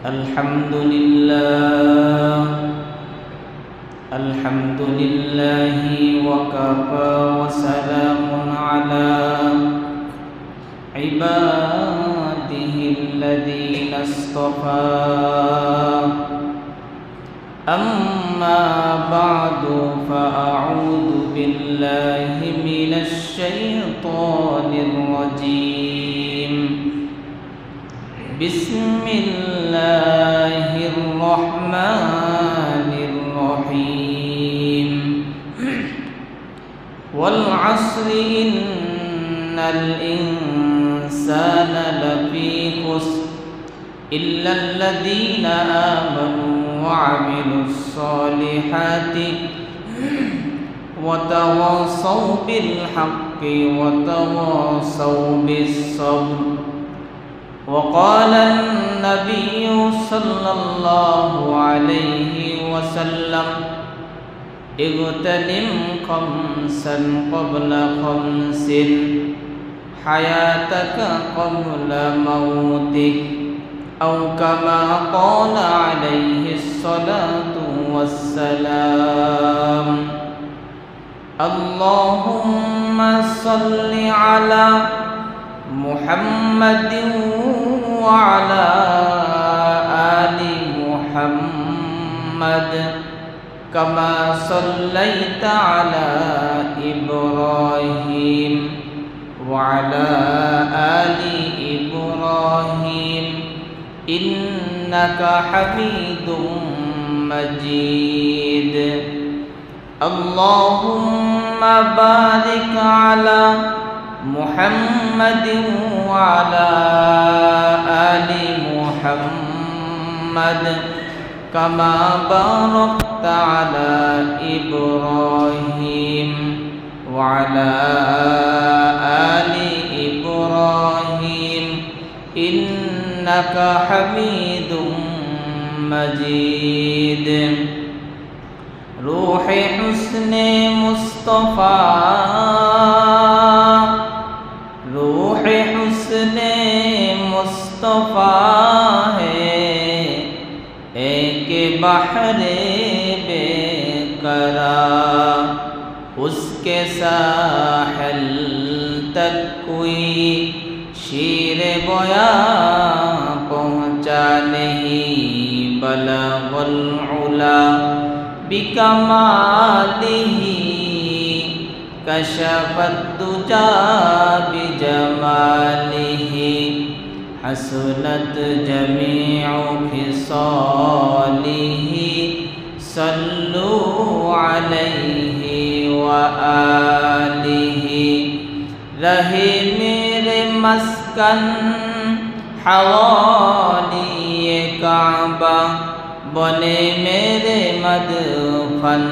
الحمد لله وكفى وسلام على عباده الذين اصطفى أما بعد فأعوذ بالله من الشيطان الرجيم بسم الله الرحمن الرحيم والعصر إن الإنسان لفي خسر إلا الذين آمنوا وعملوا الصالحات وتواصوا بالحق وتواصوا بالصبر. وقال النبي صلى الله عليه وسلم اغتنم خمسا قبل خمس حياتك قبل موتك أو كما قال عليه الصلاة والسلام. اللهم صل على محمد وعلى آل محمد كما صليت على إبراهيم وعلى آل إبراهيم إنك حميد مجيد. اللهم بارك على محمد وعلى آل محمد كما باركت على إبراهيم وعلى آل إبراهيم إنك حميد مجيد. روح حسن مصطفى روح حسن مصطفى है एक बहर बेकरार उसके साहिल तक कोई शीर बोया पहुँचा नहीं बलगुल उला बिकमालिही कशफत दुजा बिजमालिही हसनत जमीउ खिसालिही सल्लु अलैहि व आलिही। रहे मेरे मस्कन हवाली ये काबा बने मेरे मदफन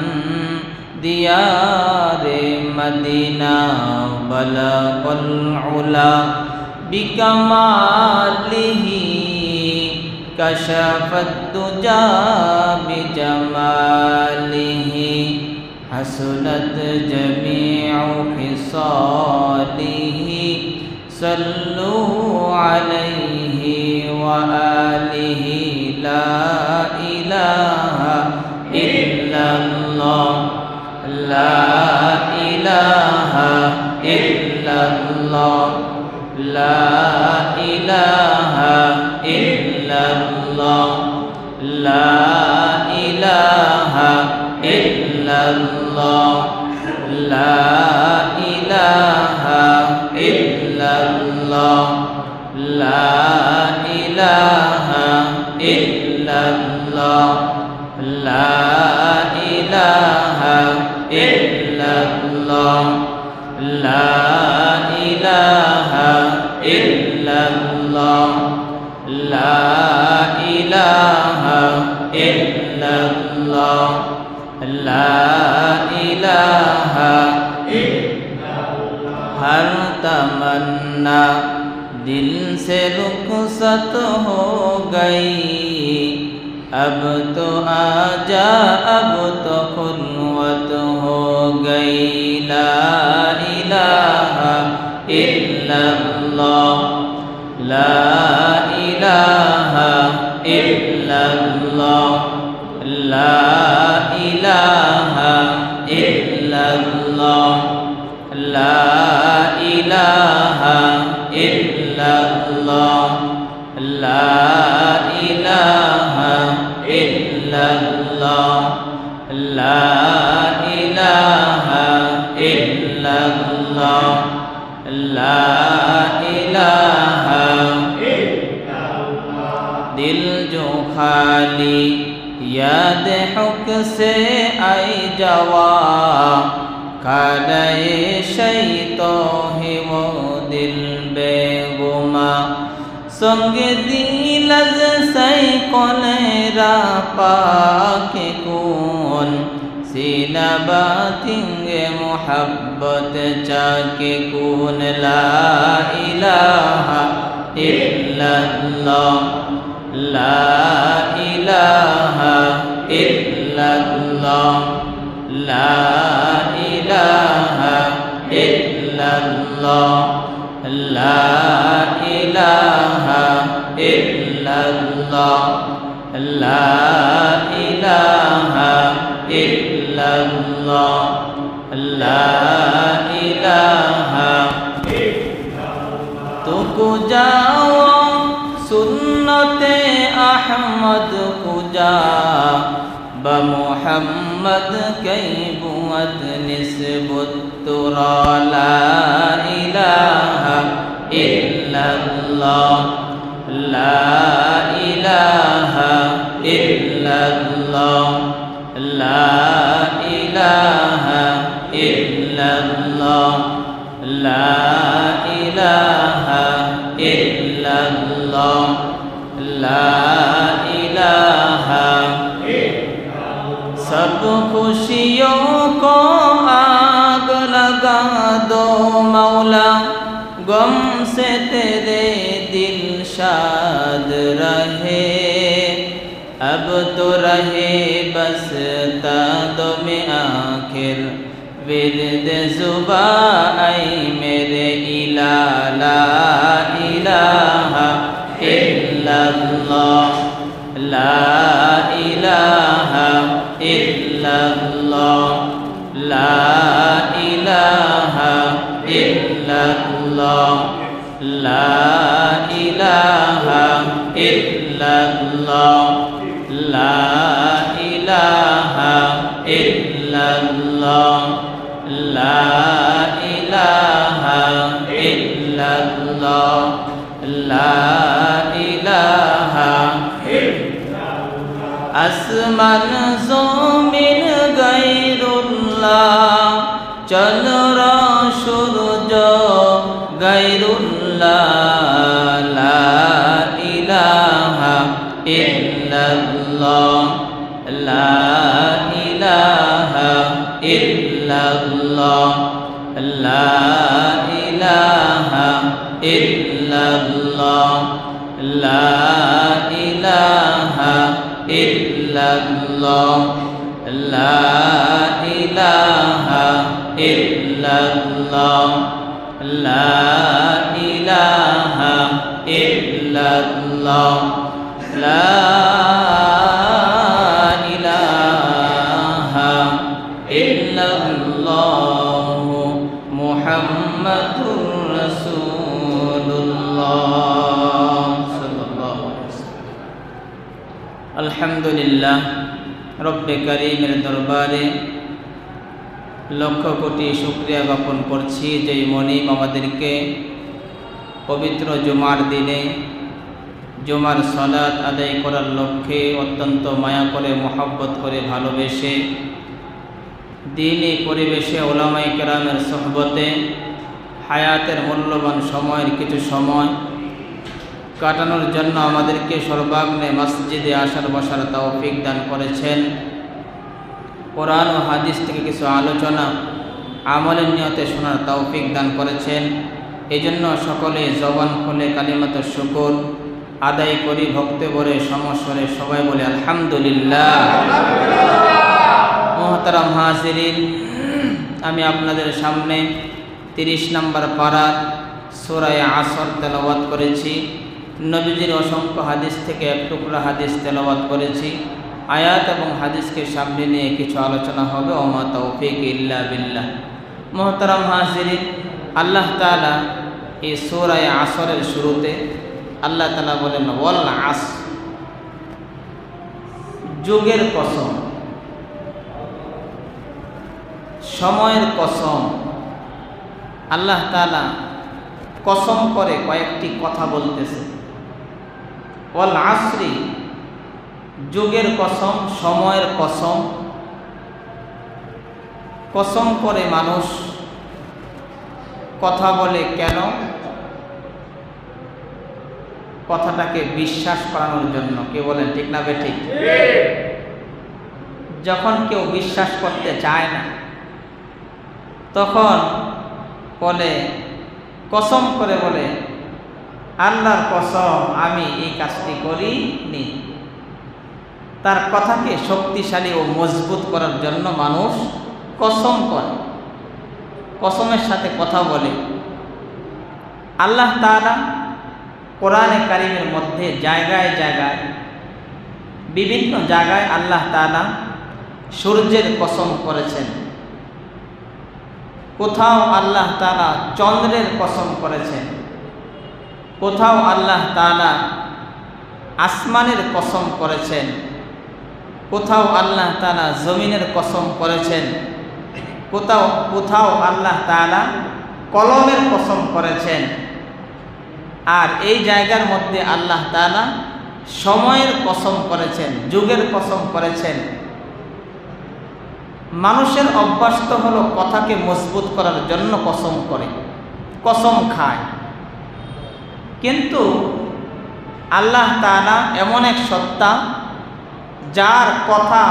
दियारे मदीना बलगुल उला बिकमालिही कशफत दुजा बिजमालिही हसनत जमीउ खिसालिही सल्लु अलैहि व आलिही। ला इलाहा इल्लल्लाह ला इलाहा इल्लल्लाह ला इलाहा इल्लल्लाह ला इलाहा इल्लल्लाह ला इलाहा इल्लल्लाह ला इलाहा इल्लल्लाह ला इलाहा इल्लल्लाह ला इलाहा इल्लल्लाह ला इलाहा इल्लल्लाह ला इलाहा इल्लल्लाह। हर तमन्ना दिल से रुखसत हो गई अब तो आजा अब तो खुलवत हो गई। ला इलाहा इल्लल्लाह ला इलाहा ইল্লাল্লাহ লা ইলাহা ইল্লাল্লাহ লা ইলাহা ইল্লাল্লাহ লা ইলাহা ইল্লাল্লাহ লা ইলাহা ইল্লাল্লাহ লা ইলাহা ইল্লাল্লাহ দিল जो खाली याद हुक से आई जवा खाने शैतो ही वो दिल बेगुमा संगे दिलज सई कोने रा पाके कौन सीना बातिंगे मोहब्बत चाके कौन ला इलाहा इल्लल्लाह ला इलाहा इल्लल्लाह ला इलाहा इल्लल्लाह ला इलाहा इल्लल्लाह ला इलाहा इल्लल्लाह ला इलाहा इल्लल्लाह तुकु जाओ सुन्नते अहमद कुजा ब मुहम्मद कई बुअत निस्बत तुरा ला इलाहा इल्लल्लाह ला इलाहा इल्लल्लाह ला इलाहा इल्लल्लाह ला इलाहा इल्लल्लाह ला इलाहा सब खुशियों को आग लगा दो मौला गम से तेरे दिल शाद रहे अब तो रहे बस तादो में आखिर विरद जुबा आई मेरे इला ला इलाहा इल्लल्लाह ला इलाहा इल्लल्लाह ला इलाहा इल्लल्लाह ला इलाहा इल्लल्लाह ला इलाहा इल्लल्लाह ला इलाहा इल्लल्लाह ला इलाहा আসমান জমিন গায়রুল্লাহ চন্দ্র সূর্য গায়রুল্লাহ লা ইলাহা ইল্লাল্লাহ লা ইলাহা ইল্লাল্লাহ লা ইলাহা ইল্লাল্লাহ লা ইলাহা ইল্লাল্লাহ লা ইলাহা ইল্লাল্লাহ লা ইলাহা ইল্লাল্লাহ লা ইলাহা ইল্লাল্লাহ মুহাম্মাদুর রাসূলুল্লাহ সাল্লাল্লাহু আলাইহি ওয়াসাল্লাম। আলহামদুলিল্লাহ রব্বে কারীমের দরবারে লক্ষ কোটি শুকরিয়া জ্ঞাপন করছি যে মনিব আমাদেরকে পবিত্র জুমার দিনে জুমার সালাত আদায় করার লক্ষ্যে অত্যন্ত মায়া করে মহব্বত করে ভালোবেসে দ্বীনি পরিবেশে উলামায়ে কেরামের সোহবতে হায়াতের মূল্যবান সময়ের কিছু সময় কাটানোর জন্য আমাদেরকে সর্বাগ্নে মসজিদে আসার বসার তৌফিক দান করেছেন। কোরআন ও হাদিস থেকে কিছু আলোচনা আমলের নিয়তে শোনার তৌফিক দান করেছেন। এই জন্য সকলে জবান খুলে কালিমাতুশ শুকর আদায় করি ভক্তি ভরে সমস্বরে সবাই বলে আলহামদুলিল্লাহ। মুহতারাম হাজিরিন, আমি আপনাদের সামনে 30 নম্বর পারা সূরা আসর তেলাওয়াত করেছি। নবীজির অসংখ্য হাদিস থেকে এক টুকরা হাদিস তেলাওয়াত করেছি। আয়াত এবং হাদিসকে সামনে নিয়ে কিছু আলোচনা হবে। ওমা তৌফিক ইল্লা বিল্লাহ। মুহতারাম হাজিরিন, আল্লাহ তাআলা এই সূরা আসরের শুরুতে আল্লাহ তাআলা বলেন ওয়াল আসর, যুগের কসম, সময়ের কসম। আল্লাহ তাআলা কসম করে কয়েকটি কথা বলতেছে। ওয়াল আসরি, যুগের কসম, সময়ের কসম। কসম করে মানুষ কথা বলে কেন? কথাটাকে বিশ্বাস করানোর জন্য। কে বলেন ঠিক না বেঠিক? যখন কেউ বিশ্বাস করতে চায় না তখন বলে, কসম করে বলে আল্লাহর কসম আমি এই কাজটি করিনি। তার কথাকে শক্তিশালী ও মজবুত করার জন্য মানুষ কসম করে, কসমের সাথে কথা বলে। আল্লাহ তাআলা কোরআনে কারিমের মধ্যে জায়গায় জায়গায়, বিভিন্ন জায়গায় আল্লাহ তাআলা সূর্যের কসম করেছেন, কোথাও আল্লাহ তাআলা চন্দ্রের কসম করেছেন, কোথাও আল্লাহ তাআলা আসমানের কসম করেছেন, কোথাও আল্লাহ তাআলা জমিনের কসম করেছেন, কোথাও আল্লাহ তাআলা কলমের কসম করেছেন। আর এই জায়গার মধ্যে আল্লাহ তাআলা সময়ের কসম করেছেন, যুগের কসম করেছেন। মানুষের অভ্যাস তো হলো কথাকে মজবুত করার জন্য কসম করে, কসম খায়। কিন্তু আল্লাহ তাআলা এমন এক সত্তা যার কথা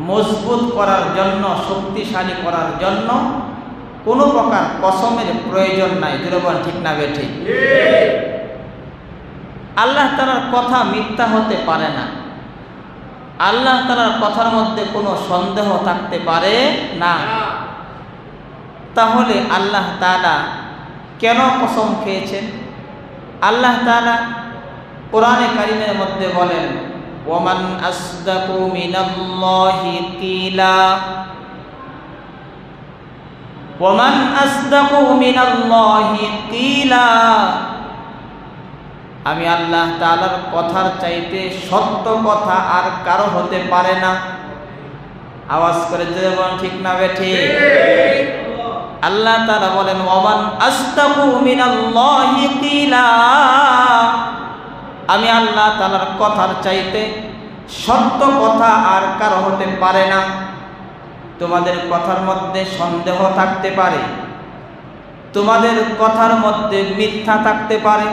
মজবুত করার জন্য, শক্তিশালী করার জন্য কোনো প্রকার কসমের প্রয়োজন নাই। যেরকম ঠিক না বেঠিক? আল্লাহ তাআলার কথা মিথ্যা হতে পারে না। আল্লাহ তাআলার কথার মধ্যে কোনো সন্দেহ থাকতে পারে না। তাহলে আল্লাহ তাআলা কেন কসম খেয়েছেন? আল্লাহ তাআলা কোরআনে কারিমের মধ্যে বলেন ওয়ামান আসদাকু মিনাল্লাহি কিলা, ওয়ামান আসদাকু মিনাল্লাহি কিলা। আমি আল্লাহ তাআলার কথার চাইতে সত্য কথা আর কারো হতে পারে না। আওয়াজ করে যেমন ঠিক না বেঠিক? আল্লাহ তাআলা বলেন ওয়ামান আসদাকু মিনাল্লাহি কিলা, আমি আল্লাহ তাআলার কথার চাইতে সত্য কথা আর কারো হতে পারে না। তোমাদের কথার মধ্যে সন্দেহ থাকতে পারে, তোমাদের কথার মধ্যে মিথ্যা থাকতে পারে,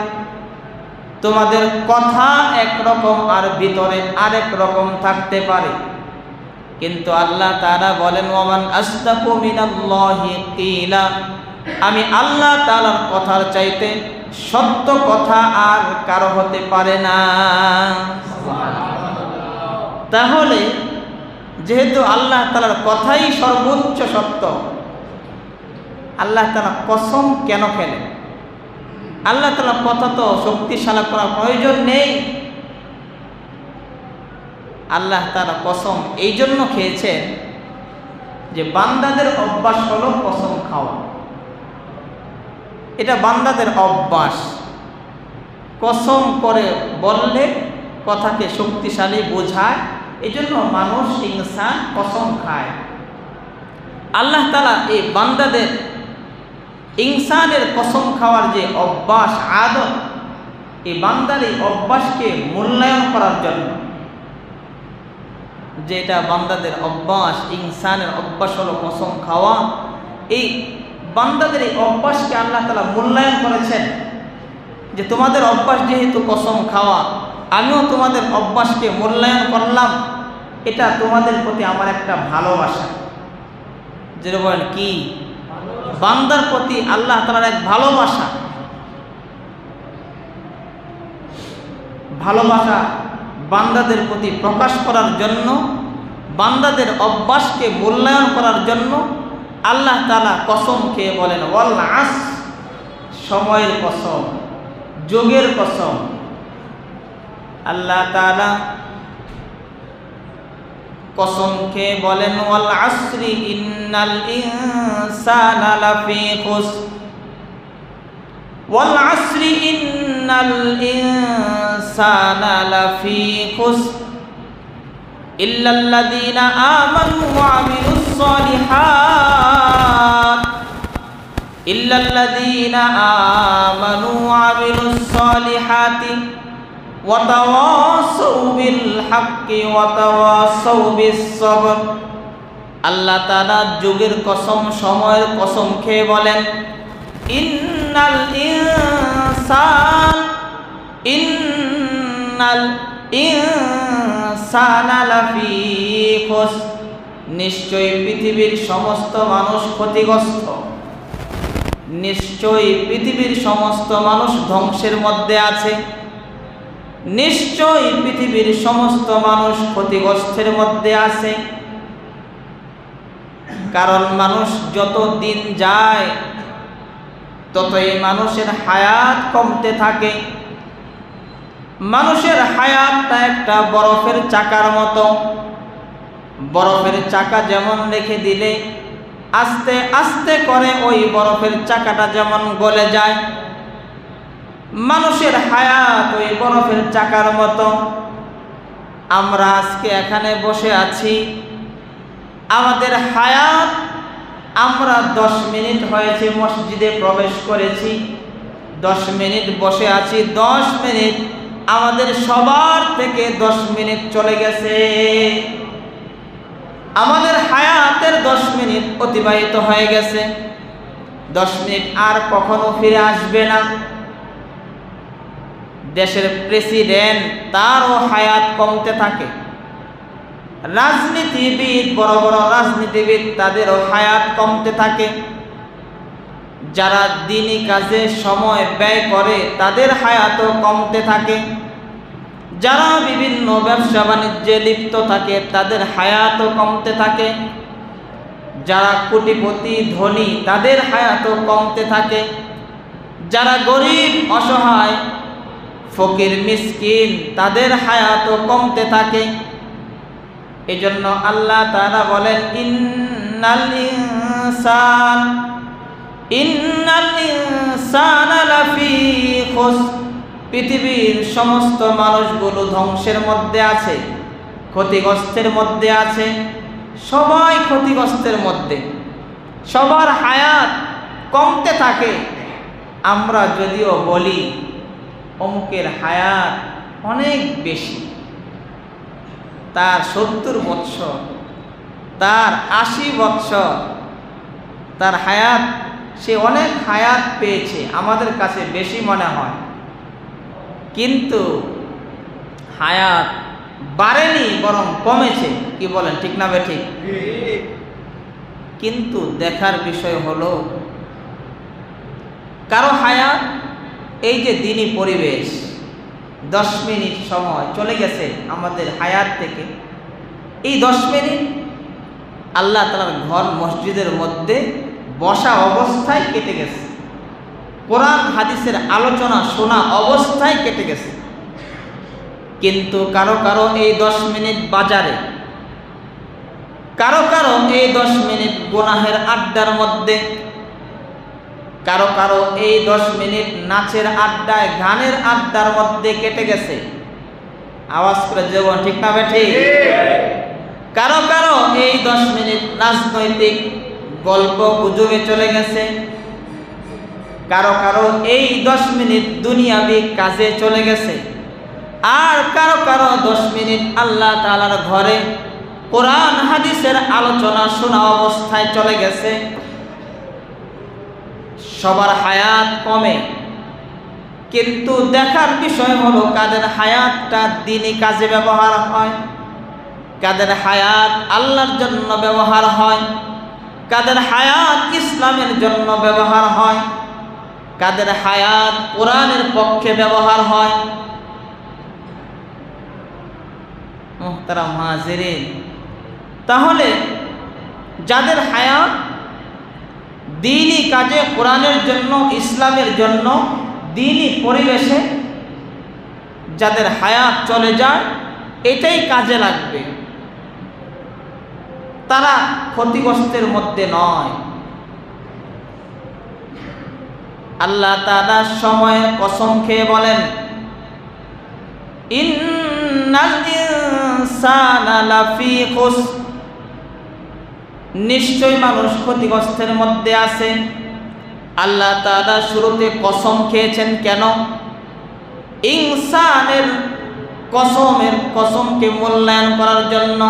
তোমাদের কথা একরকম আর ভিতরে আরেক রকম থাকতে পারে, কিন্তু আল্লাহ তাআলা বলেন ওয়ামান আসদাকু মিনাল্লাহি কিলা, আমি আল্লাহ তাআলার কথার চাইতে সত্য কথা আর কারো হতে পারে না। তাহলে যেহেতু আল্লাহ তাআলার কথাই সর্বোচ্চ সত্য, আল্লাহ তাআলা কসম কেন খেলেন? আল্লাহ তাআলার কথা তো শক্তিশালী করার প্রয়োজন নেই। আল্লাহ তাআলা কসম এই জন্য খেয়েছেন যে বান্দাদের অভ্যাস হলো কসম খাওয়া। এটা বান্দাদের অভ্যাস। কসম করে বললে কথাকে শক্তিশালী বোঝায়, এই জন্য মানুষ, ইনসান কসম খায়। আল্লাহ তাআলা এই বান্দাদের, ইনসানের কসম খাওয়ার যে অভ্যাস, আদত, এই বান্দার এই অভ্যাসকে মূল্যায়ন করার জন্য, যেটা বান্দাদের অভ্যাস, ইনসানের অভ্যাস হলো কসম খাওয়া, এই বান্দাদের এই অভ্যাসকে আল্লাহ তাআলা মূল্যায়ন করেছেন যে তোমাদের অভ্যাস যেহেতু কসম খাওয়া, আমিও তোমাদের অভ্যাসকে মূল্যায়ন করলাম। এটা তোমাদের প্রতি আমার একটা ভালোবাসা। যেটা বলেন কি? বান্দার প্রতি আল্লাহ তাআলার এক ভালোবাসা। ভালোবাসা বান্দাদের প্রতি প্রকাশ করার জন্য, বান্দাদের অভ্যাসকে মূল্যায়ন করার জন্য আল্লাহ তাআলা কসম খেয়ে বলেন ওয়াল আসর, সময়ের কসম, যুগের কসম। আল্লাহ তাআলা কসম খেয়ে বলেন, ওয়াল আসরি ইন্নাল ইনসানা লাফি খুসর, ওয়াল আসরি ইন্নাল ইনসানা লাফি খুসর ইল্লাল্লাযীনা আমানু ওয়া আমিলুস সালিহাত, ইল্লাল্লাযীনা আমানু ওয়া আমিলুস সালিহাতি ওয়া তাওয়াসাউ বিল হাক্কি ওয়া তাওয়াসাউ বিস সবর। আল্লাহ তাআলা যুগের কসম, সময়ের কসম খেয়ে বলেন, ইন্নাল ইনসানা লাফি খুসর, নিশ্চয়ই পৃথিবীর সমস্ত মানুষ ক্ষতিগ্রস্ত, নিশ্চয়ই পৃথিবীর সমস্ত মানুষ ধ্বংসের মধ্যে আছে, নিশ্চয়ই পৃথিবীর সমস্ত মানুষ ক্ষতিগ্রস্তের মধ্যে আছে। কারণ মানুষ যত দিন যায় ততই মানুষের হায়াত কমতে থাকে। মানুষের হায়াতটা একটা বরফের চাকার মতো। বরফের চাকা যেমন রেখে দিলে আস্তে আস্তে করে ওই বরফের চাকাটা যেমন গলে যায়, মানুষের হায়াত ওই বরফের চাকার মতো। আমরা আজকে এখানে বসে আছি, আমাদের হায়াত, আমরা 10 মিনিট হয়েছে মসজিদে প্রবেশ করেছি, 10 মিনিট বসে আছি, 10 মিনিট আমাদের সবার থেকে 10 মিনিট চলে গেছে। আমাদের হায়াতের 10 মিনিট অতিবাহিত হয়ে গেছে। 10 মিনিট আর কখনো ফিরে আসবে না। দেশের প্রেসিডেন্ট, তারও হায়াত কমতে থাকে। রাজনীতিবিদ, বড় বড় রাজনীতিবিদ, তাদেরও হায়াত কমতে থাকে। যারা দিনী কাজে সময় ব্যয় করে তাদের হায়াতও কমতে থাকে। যারা বিভিন্ন ব্যবসা বাণিজ্যে লিপ্ত থাকে তাদের হায়াতও কমতে থাকে। যারা কোটিপতি ধনী তাদের হায়াতও কমতে থাকে। যারা গরিব অসহায় ফকির মিসকিন তাদের হায়াতও কমতে থাকে। এজন্য আল্লাহ তাআলা বলেন, ইন্নাল ইনসানা লাফি খুসর, পৃথিবীর সমস্ত মানুষগুলো ধ্বংসের মধ্যে আছে, ক্ষতিগ্রস্তের মধ্যে আছে। সবাই ক্ষতিগ্রস্তের মধ্যে, সবার হায়াত কমতে থাকে। আমরা যদিও বলি অমুকের হায়াত অনেক বেশি, তার 70 বৎসর, তার 80 বৎসর, তার হায়াত, সে অনেক হায়াত পেয়েছে, আমাদের কাছে বেশি মনে হয়। কিন্তু হায়াত বাড়েনি, বরং কমেছে। কি বলেন, ঠিক না বেঠিক? কিন্তু দেখার বিষয় হলো, কারো হায়াত, এই যে দিনী পরিবেশ, 10 মিনিট সময় চলে গেছে আমাদের হায়াত থেকে। এই 10 মিনিট আল্লাহ তাআলার ঘর মসজিদের মধ্যে বসা অবস্থায় কেটে গেছে, কোরআন হাদিসের আলোচনা শোনা অবস্থায় কেটে গেছে। কিন্তু কারো কারো এই 10 মিনিট বাজারে, কারো কারো এই 10 মিনিট গুনাহের আড্ডার মধ্যে, কারো কারো এই 10 মিনিট নাচের আড্ডায়, গানের আড্ডার মধ্যে কেটে গেছে। আওয়াজ করে জীবন, ঠিক না বেঠিক? কারো কারো এই 10 মিনিট রাজনৈতিক গল্প গুজবে চলে গেছে। কারো কারো এই 10 মিনিট দুনিয়াবি কাজে চলে গেছে। আর কারো কারো 10 মিনিট আল্লাহ তাআলার ঘরে কোরআন হাদিসের আলোচনা শোনা অবস্থায় চলে গেছে। সবার হায়াত কমে, কিন্তু দেখার বিষয় হলো কাদের হায়াতটা দ্বীনি কাজে ব্যবহার হয়, কাদের হায়াত আল্লাহর জন্য ব্যবহার হয়, কাদের হায়াত ইসলামের জন্য ব্যবহার হয়, কাদের হায়াত কোরআনের পক্ষে ব্যবহার হয়। মুহতারাম হাজিরিন, তাহলে যাদের হায়াত দ্বীনি কাজে, কোরআনের জন্য, ইসলামের জন্য দ্বীনি পরিবেশে যাদের হায়াত চলে যায় এটাই কাজে লাগবে, তারা ক্ষতিগ্রস্তের মধ্যে নয়। আল্লাহ তাআলা সময়ের কসম খেয়ে বলেন, ইন্নাল ইনসানা লাফি খুসর, নিশ্চয় মানুষ ক্ষতিগ্রস্তের মধ্যে আছে। আল্লাহ তাআলা শুরুতে কসম খেয়েছেন কেন? ইনসানের কসমকে মূল্যায়ন করার জন্য।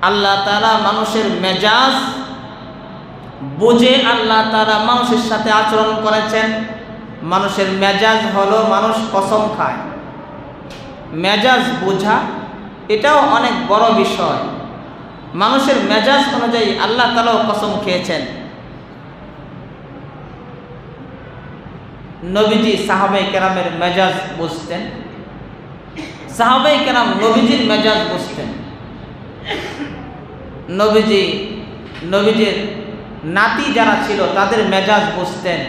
আল্লাহ তাআলা মানুষের মেজাজ বুঝে আল্লাহ তাআলা মানুষের সাথে আচরণ করেছেন। মানুষের মেজাজ হলো মানুষ কসম খায়, মেজাজ বোঝা এটাও অনেক বড় বিষয়। মানুষের মেজাজ অনুযায়ী আল্লাহ তাআলাও কসম খেয়েছেন। নবীজি সাহাবায়ে কেরামের মেজাজ বুঝতেন, সাহাবায়ে কেরাম নবীজির মেজাজ বুঝতেন। নবীজির নাতি যারা ছিল তাদের মেজাজ বুঝতেন।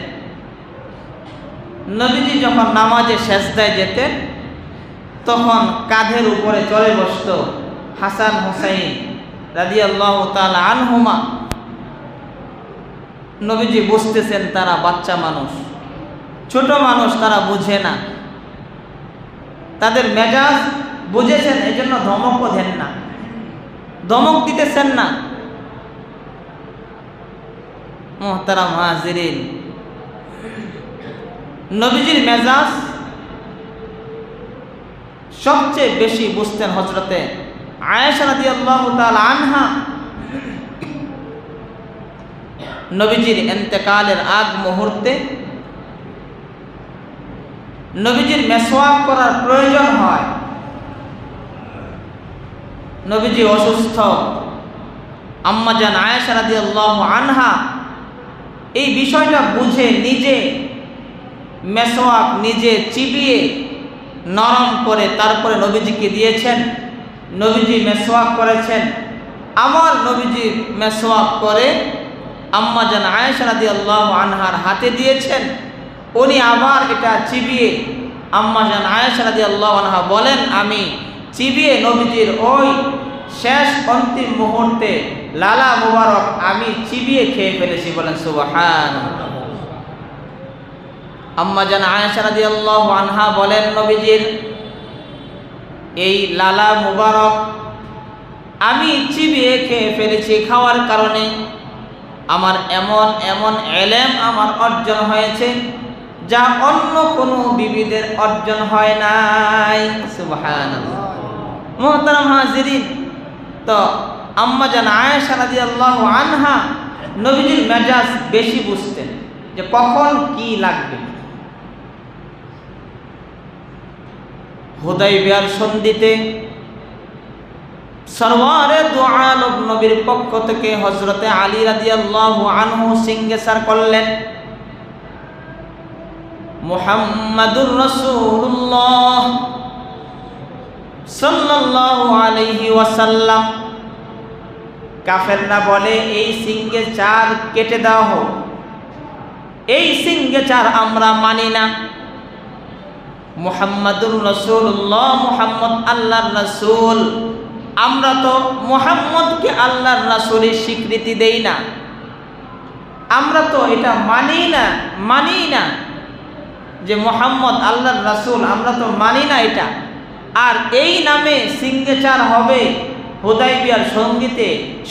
নবীজি যখন নামাজে সেজদায় যেতেন তখন কাঁধের উপরে চড়ে বসত হাসান হুসাইন রাদিয়াল্লাহু তাআলা আনহুমা। নবীজি বুঝতেছেন তারা বাচ্চা মানুষ, ছোট মানুষ, তারা বুঝে না, তাদের মেজাজ বুঝেছেন, এজন্য ধমকও দেন না, ধমক দিতেছেন না। মুহতারাম হাজিরিন, নবীজির মেজাজ সবচেয়ে বেশি বুঝতেন হযরতে আয়েশা রাদিয়াল্লাহু তাআলা আনহা। নবীজির ইন্তেকালের আগ মুহূর্তে নবীজির মেসওয়াক করার প্রয়োজন হয়, নবীজি অসুস্থ। আম্মা জান আয়েশা রাদিয়াল্লাহু আনহা এই বিষয়টা বুঝে নিজে মেসওয়াক নিজে চিবিয়ে নরম করে তারপরে নবীজিকে দিয়েছেন। নবীজি মেসওয়াক করেছেন। আমার নবীজি মেসওয়াক করে আম্মা জান আয়েশা রাদিয়াল্লাহু আনহার হাতে দিয়েছেন। উনি আবার এটা চিবিয়ে, আম্মা জান আয়েশা রাদিয়াল্লাহু আনহা বলেন, আমি চিবিয়ে নবীজির ওই শেষ অন্তিম মুহূর্তে লালা মুবারক আমি চিবিয়ে খেয়ে ফেলেছি। বলেন সুবহানাল্লাহ। আম্মা জান আয়েশা রাদিয়াল্লাহু আনহা বলেন, নবীজির এই লালা মুবারক আমি চিবিয়ে খেয়ে ফেলেছি, খাওয়ার কারণে আমার এমন এমন ইলম আমার অর্জন হয়েছে যা অন্য কোনো বিবিদের অর্জন হয় নাই। সুবহানাল্লাহ। মুহতারাম হাজিরিন, তো আম্মা জান আয়েশা রাদিয়াল্লাহু আনহা নবীজির মেজাজ বেশি বুঝতেন যে কখন কি লাগবে। হুদাইবিয়ার সন্ধিতে সরওয়ারে দু আলম নবীর পক্ষ থেকে হযরতে আলী রাদিয়াল্লাহু আনহু সিংহাসন করলেন। মুহাম্মাদুর রাসূলুল্লাহ সাল্লাল্লাহু আলাইহি ওয়াসাল্লাম। কাফেররা বলে এই সিংহে চার কেটে দেওয়া হোক, এই সিংহে চার আমরা মানি না। মুহাম্মাদুর রাসূলুল্লাহ, মুহাম্মদ আল্লাহর রাসূল, আমরা তো মুহাম্মদকে আল্লাহর রাসূলের স্বীকৃতি দেই না, আমরা তো এটা মানি না যে মুহাম্মদ আল্লাহর রাসূল, আমরা তো মানি না এটা। আর এই নামে সিংহাচার হবে হুদাইবিয়ার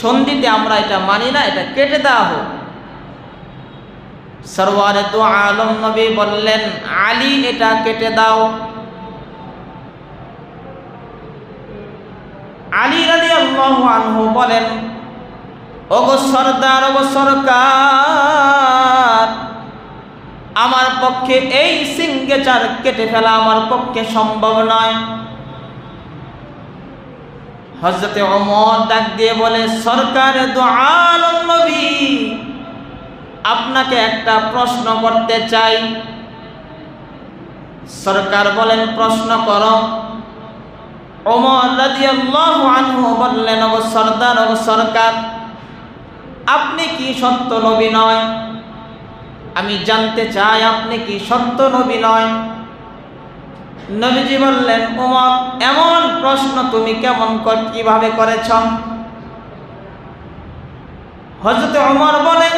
সন্ধিতে আমরা এটা মানি না, এটা কেটে দেওয়া হোক। সরওয়ারে দু আলম নবী বললেন, আলী এটা কেটে দাও। আলী রাদিয়াল্লাহু আনহু বলেন, ওগো সরদার, ওগো সরকার, আমার পক্ষে এই সিংহাচার কেটে ফেলা আমার পক্ষে সম্ভব নয়। হযরতে ওমর ডাক দিয়ে বলে, সরকারে দু আলম নবী, আপনাকে একটা প্রশ্ন করতে চাই। সরকার বলেন, প্রশ্ন করো। ওমর রাদিয়াল্লাহু আনহু বললেন, ওগো সরদার, ওগো সরকার, আপনি কি সত্য নবী নয়? আমি জানতে চাই আপনি কি সত্য নবী নয়? নবীজি বললেন, ওমর, এমন প্রশ্ন তুমি কিভাবে করেছ? হযরত ওমর বলেন,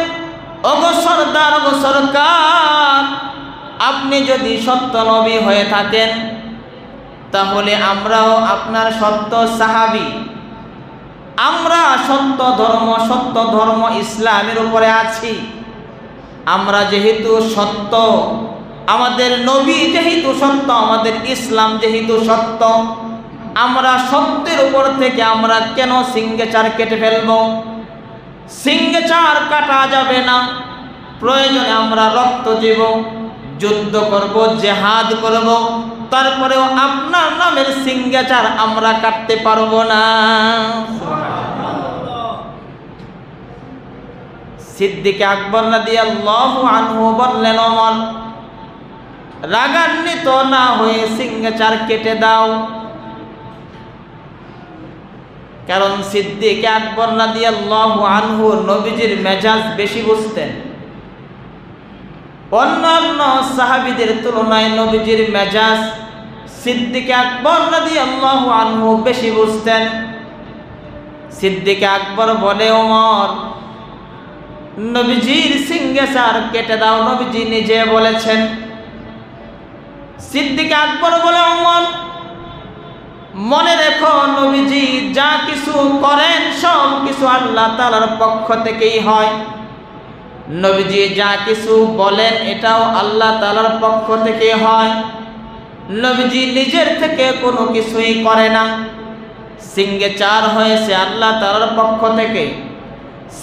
ওগো সরদার, ওগো সরকার, আপনি যদি সত্য নবী হয়ে থাকেন তাহলে আমরাও আপনার সত্য সাহাবী, আমরা সত্য ধর্ম ইসলামের উপরে আছি। আমরা যেহেতু সত্য, আমাদের নবী যেহেতু সত্য, আমাদের ইসলাম যেহেতু সত্য, আমরা সত্যের উপর থেকে আমরা কেন সিংহাচার কেটে ফেলব? সিংহাচার কাটা যাবে না। প্রয়োজনে আমরা রক্ত দেব, যুদ্ধ করব, জিহাদ করব, তারপরেও আপনার নামের সিংহাচার আমরা কাটতে পারবো না। সিদ্দিক আকবর রাদিয়াল্লাহু আনহু বললেন, ওমর, রাগান্বিত না হয়ে সিংহাচার কেটে দাও। কারণ সিদ্দিক আকবর রাদিয়াল্লাহু আনহু নবীজির মেজাজ বেশি বুঝতেন। অন্যান্য সাহাবীদের তুলনায় নবীজির মেজাজ সিদ্দিক আকবর রাদিয়াল্লাহু আনহু বেশি বুঝতেন। সিদ্দিক আকবর বলে, ওমর, নবীজির সিংহাচার কেটে দাও, নবীজি নিজে বলেছেন। সিদ্দিক আকবর বলে, ওমর, মনে রেখো, নবীজি যা কিছু করেন সব কিছু আল্লাহ তাআলার পক্ষ থেকেই হয়। নবীজি যা কিছু বলেন এটাও আল্লাহ তাআলার পক্ষ থেকে হয়। নবীজি নিজের থেকে কোনো কিছুই করে না। সিংহাচার হয়েছে আল্লাহ তাআলার পক্ষ থেকে।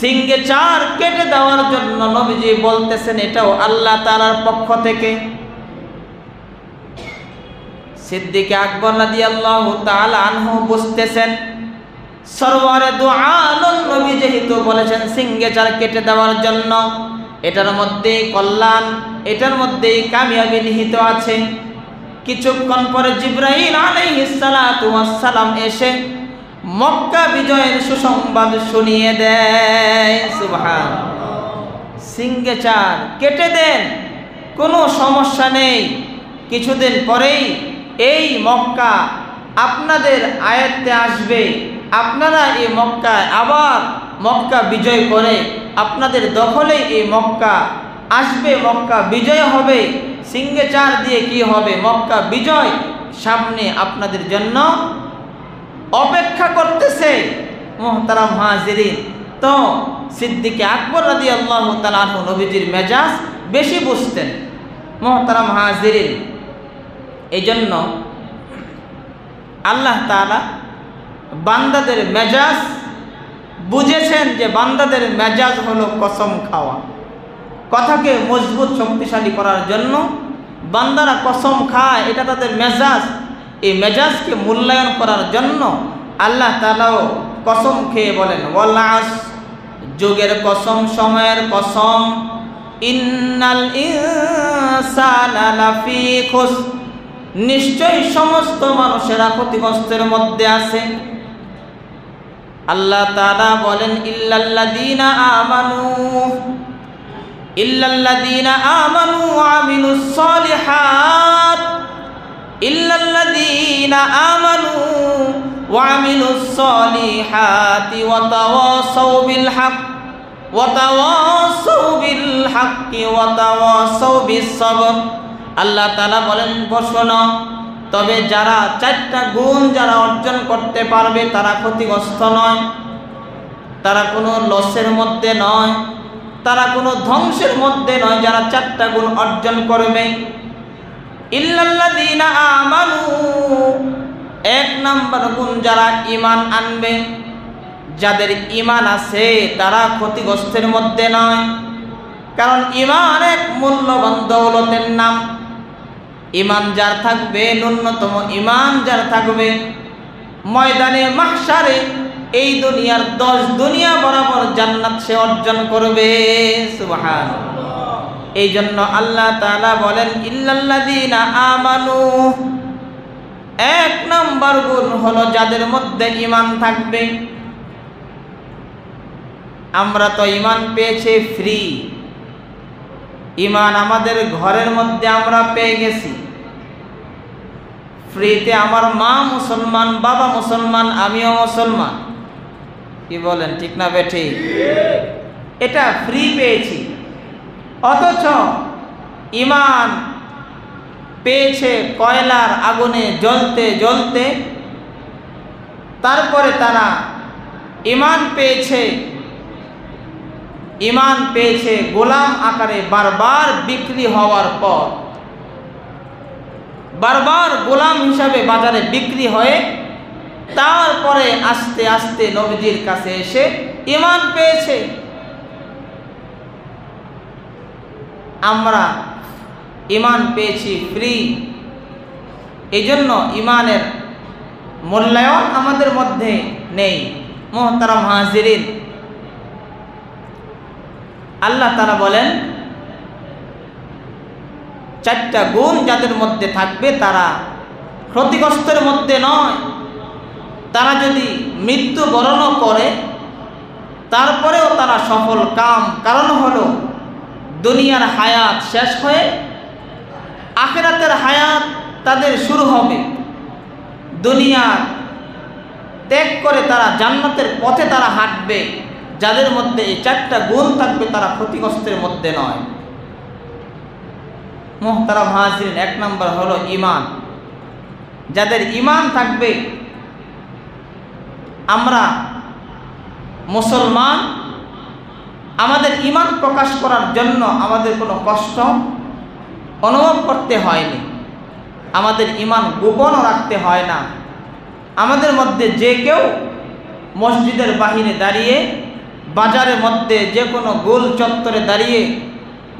সিংহাচার কেটে দেওয়ার জন্য নবীজি বলতেছেন এটাও আল্লাহ তাআলার পক্ষ থেকে। সিদ্দিক আকবর রাদিয়াল্লাহু তাআলা আনহু বুঝতেছেন, সরওয়ারে দু আলম নবী যেহেতু বলেছেন সিংহাচার কেটে দেওয়ার জন্য, এটার মধ্যে কল্যাণ, এটার মধ্যে কামিয়াবি নিহিত আছে। কিছুক্ষণ পরে জিবরাইল আলাইহিস সালাতু ওয়াস সালাম এসে মক্কা বিজয়ের সুসংবাদ শুনিয়ে দেয়। সুবহানাল্লাহ। সিংহাচার কেটে দেন, কোনো সমস্যা নেই। কিছুদিন পরেই এই মক্কা আপনাদের আয়ত্তে আসবে। আপনারা এই মক্কায় আবার মক্কা বিজয় করে আপনাদের দখলে এই মক্কা আসবে, মক্কা বিজয় হবে। সিংহাচার দিয়ে কি হবে? মক্কা বিজয় সামনে আপনাদের জন্য অপেক্ষা করতেছে। মুহতারাম হাজিরিন, তো সিদ্দিক আকবর রাদিয়াল্লাহু তাআলা আনহু নবীজির মেজাজ বেশি বুঝতেন। মুহতারাম হাজিরিন, এই জন্য আল্লাহ তাআলা বান্দাদের মেজাজ বুঝেছেন যে বান্দাদের মেজাজ হলো কসম খাওয়া। কথাকে মজবুত শক্তিশালী করার জন্য বান্দারা কসম খায়, এটা তাদের মেজাজ। এই মেজাজকে মূল্যায়ন করার জন্য আল্লাহ তাআলাও কসম খেয়ে বলেন, ওয়াল আসর, যুগের কসম, সময়ের কসম, ইন্নাল ইনসানা লাফি খুসর, নিশ্চয়ই সমস্ত মানুষেরা ক্ষতিগ্রস্তের মধ্যে আছে। আল্লাহ তাআলা বলেন, ইল্লাল্লাযীনা আমানু ওয়া আমিলুস সালিহাত, ইল্লাল্লাযীনা আমানু ওয়া আমিলুস সালিহাতি ওয়া তাওয়াসাউ বিল হক ওয়া তাওয়াসাউ বিল হাক্কি ওয়া তাওয়াসাউ বিস সবর। আল্লাহ তাআলা বলেন, শোনো, তবে যারা চারটা গুণ যারা অর্জন করতে পারবে তারা ক্ষতিগ্রস্ত নয়, তারা কোনো লসের মধ্যে নয়, তারা কোনো ধ্বংসের মধ্যে নয়। যারা চারটা গুণ অর্জন করবে, ইল্লাল্লাযীনা আমানু, এক নাম্বার গুণ যারা ঈমান আনবে, যাদের ঈমান আছে তারা ক্ষতিগ্রস্তের মধ্যে নয়। কারণ ঈমান এক মূল্যবান দৌলতের নাম। ঈমান যার থাকবে, ন্যূনতম ঈমান যার থাকবে, ময়দানে মাহশারে এই দুনিয়ার 10 দুনিয়া বরাবর জান্নাত সে অর্জন করবে। সুবহানাল্লাহ। এই জন্য আল্লাহ তাআলা বলেন, ইল্লাল্লাযীনা আমানু, এক নাম্বার গুণ হলো যাদের মধ্যে ঈমান থাকবে। আমরা তো ঈমান পেয়েছি ফ্রি, ঈমান আমাদের ঘরের মধ্যে আমরা পেয়ে গেছি, ফ্রিতে। আমার মা মুসলমান, বাবা মুসলমান, আমিও মুসলমান। কি বলেন, ঠিক না বেঠি? এটা ফ্রি পেয়েছি। অথচ ঈমান পেয়েছে কয়লার আগুনে জ্বলতে জ্বলতে। তারপরে তারা ঈমান পেয়েছে গোলাম আকারে বারবার বিক্রি হওয়ার পর, বারবার গোলাম হিসাবে বাজারে বিক্রি হয়ে তারপরে আস্তে আস্তে নবীজির কাছে এসে ঈমান পেয়েছে। আমরা ঈমান পেয়েছি ফ্রি। এই জন্য ঈমানের মূল্যায়ন আমাদের মধ্যে নেই। মুহতারাম হাজিরিন, আল্লাহ তাআলা বলেন, চারটা গুণ যাদের মধ্যে থাকবে তারা ক্ষতিগ্রস্তের মধ্যে নয়। তারা যদি মৃত্যুবরণও করে তারপরেও তারা সফল কাম। কারণ হলো দুনিয়ার হায়াত শেষ হয়ে আখিরাতের হায়াত তাদের শুরু হবে। দুনিয়া ত্যাগ করে তারা জান্নাতের পথে তারা হাঁটবে। যাদের মধ্যে এই চারটা গুণ থাকবে তারা ক্ষতিগ্রস্তের মধ্যে নয়। মুহতারাম হাজিরিন, এক নম্বর হলো ঈমান। যাদের ঈমান থাকবে, আমরা মুসলমান, আমাদের ঈমান প্রকাশ করার জন্য আমাদের কোনো কষ্ট অনুভব করতে হয়নি। আমাদের ঈমান গোপনও রাখতে হয় না। আমাদের মধ্যে যে কেউ মসজিদের বাহিরে দাঁড়িয়ে, বাজারের মধ্যে যে কোনো গোল চত্বরে দাঁড়িয়ে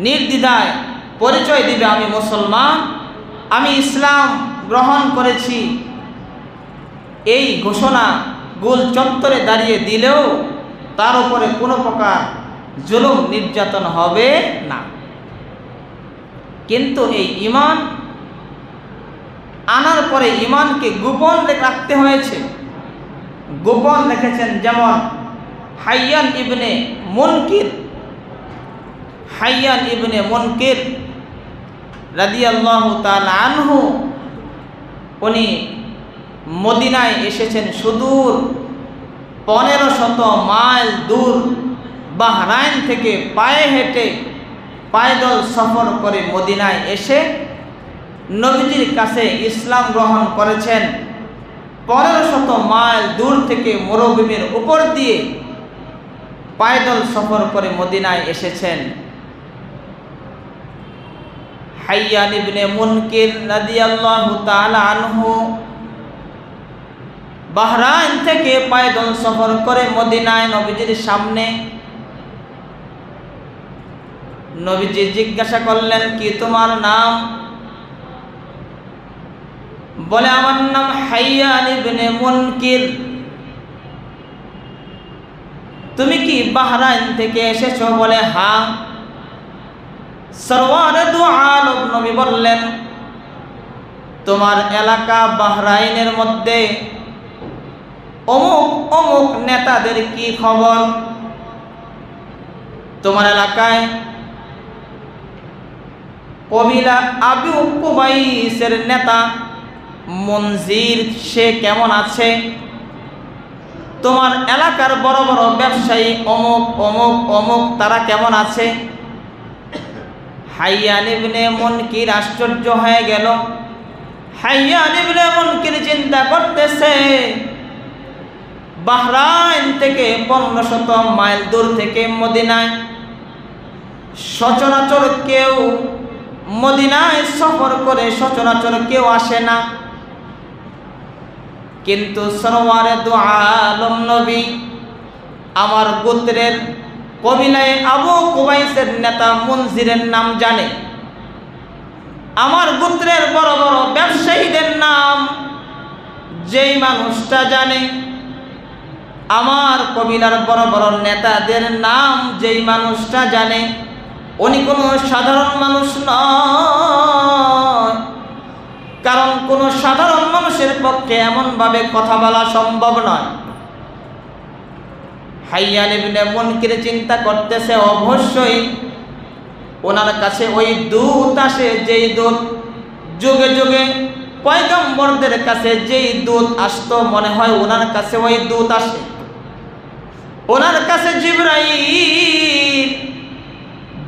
নির্দ্বিধায় পরিচয় দিবে, আমি মুসলমান, আমি ইসলাম গ্রহণ করেছি। এই ঘোষণা গোল চত্বরে দাঁড়িয়ে দিলেও তার উপরে কোনো প্রকার জুলুম নির্যাতন হবে না। কিন্তু এই ঈমান আনার পরে ঈমানকে গোপন রাখতে হয়েছে। গোপন রেখেছেন যেমন হাইয়ান ইবনে মুনকির রাদিয়াল্লাহু তাআলা আনহু, উনি মদিনায় এসেছেন সুদূর 1500 মাইল দূর বাহরাইন থেকে পায়ে হেঁটে পায়দল সফর করে মদিনায় এসে নবীজির কাছে ইসলাম গ্রহণ করেছেন। 1500 মাইল দূর থেকে মরুভূমির উপর দিয়ে পায়দল সফর করে মদিনায় এসেছেন। হাইয়ান ইবনে মুনকির রাদিয়াল্লাহু তাআলা আনহু বাহরাইন থেকে পায়দল সফর করে মদিনায় নবীজির সামনে। নবীজি জিজ্ঞাসা করলেন, কি তোমার নাম? বলে, আমার নাম হাইয়ান ইবনে মুনকির। তুমি কি বাহরাইন থেকে এসেছো? বলে, হ্যাঁ। সরওয়ারে দু আলম নবী বললেন, তোমার এলাকা বাহরাইনের মধ্যে অমুক অমুক নেতাদের কি খবর? তোমার এলাকায় কবিলা আবু কুবাইসের নেতা মনজির, সে কেমন আছে? তোমার এলাকার বড় বড় ব্যবসায়ী অমুক অমুক অমুক, তারা কেমন আছে? হাইয়ান ইবনে মুনকির আশ্চর্য হয়ে গেল। হাইয়ান ইবনে মুনকির চিন্তা করতেছে, বাহরাইন থেকে 1500 মাইল দূর থেকে মদিনায় সচরাচর কেউ মদিনায় সফর করে সচরাচর কেউ আসে না। কিন্তু সরওয়ারে দু আলম নবী আমার গোত্রের কবিলায় আবু কুবাইসের নেতা মনজিরের নাম জানে, আমার গোত্রের বড় বড় ব্যবসায়ীদের নাম যেই মানুষটা জানে, আমার কবিলার বড় বড় নেতাদের নাম যেই মানুষটা জানে, উনি কোনো সাধারণ মানুষ নয়। কারণ কোনো সাধারণ মানুষের পক্ষে এমনভাবে কথা বলা সম্ভব নয়। হাইয়ান ইবনে মুনকির চিন্তা করতেছে, অবশ্যই ওনার কাছে ওই দূত আসে, যেই দূত যুগে যুগে পয়গম্বরদের কাছে যেই দূত আসতো, মনে হয় ওনার কাছে ওই দূত আসে। ওনার কাছে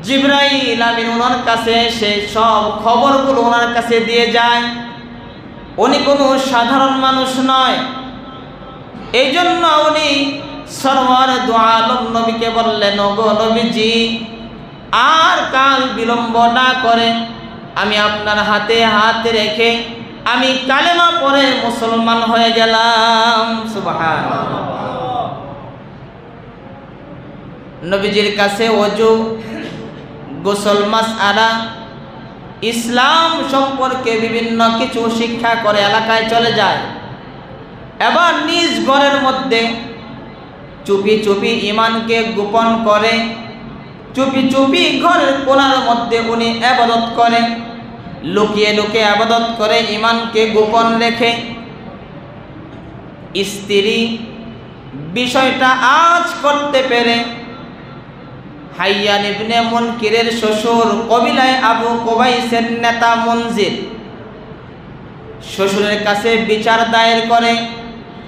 জিবরাইল আমিন ওনার কাছে এসে সব খবরগুলো ওনার কাছে দিয়ে যায়। উনি কোনো সাধারণ মানুষ নয়। এই জন্য উনি সরওয়ার দু আলম নবীকে বললেন, ওগো নবীজি, আর কাল বিলম্ব না করে আমি আপনার হাতে হাত রেখে আমি কালেমা পড়ে মুসলমান হয়ে গেলাম। সুবহানাল্লাহ। নবীজির কাছে ওযু, গোসল, মাসআলা, ইসলাম সম্পর্কে বিভিন্ন কিছু শিক্ষা করে এলাকায় চলে যায়। এবার নিজ ঘরের মধ্যে চুপি চুপি ইমানকে গোপন করে, চুপি চুপি ঘরের কোণার মধ্যে উনি ইবাদত করে, লুকিয়ে লুকিয়ে ইবাদত করে ইমানকে গোপন রেখে। স্ত্রী বিষয়টা আজ করতে পেরে হাইয়ান ইবনে মুনকিরের শ্বশুর কবিলায় আবু কুবাইসের নেতা মুনজির শ্বশুরের কাছে বিচার দায়ের করে,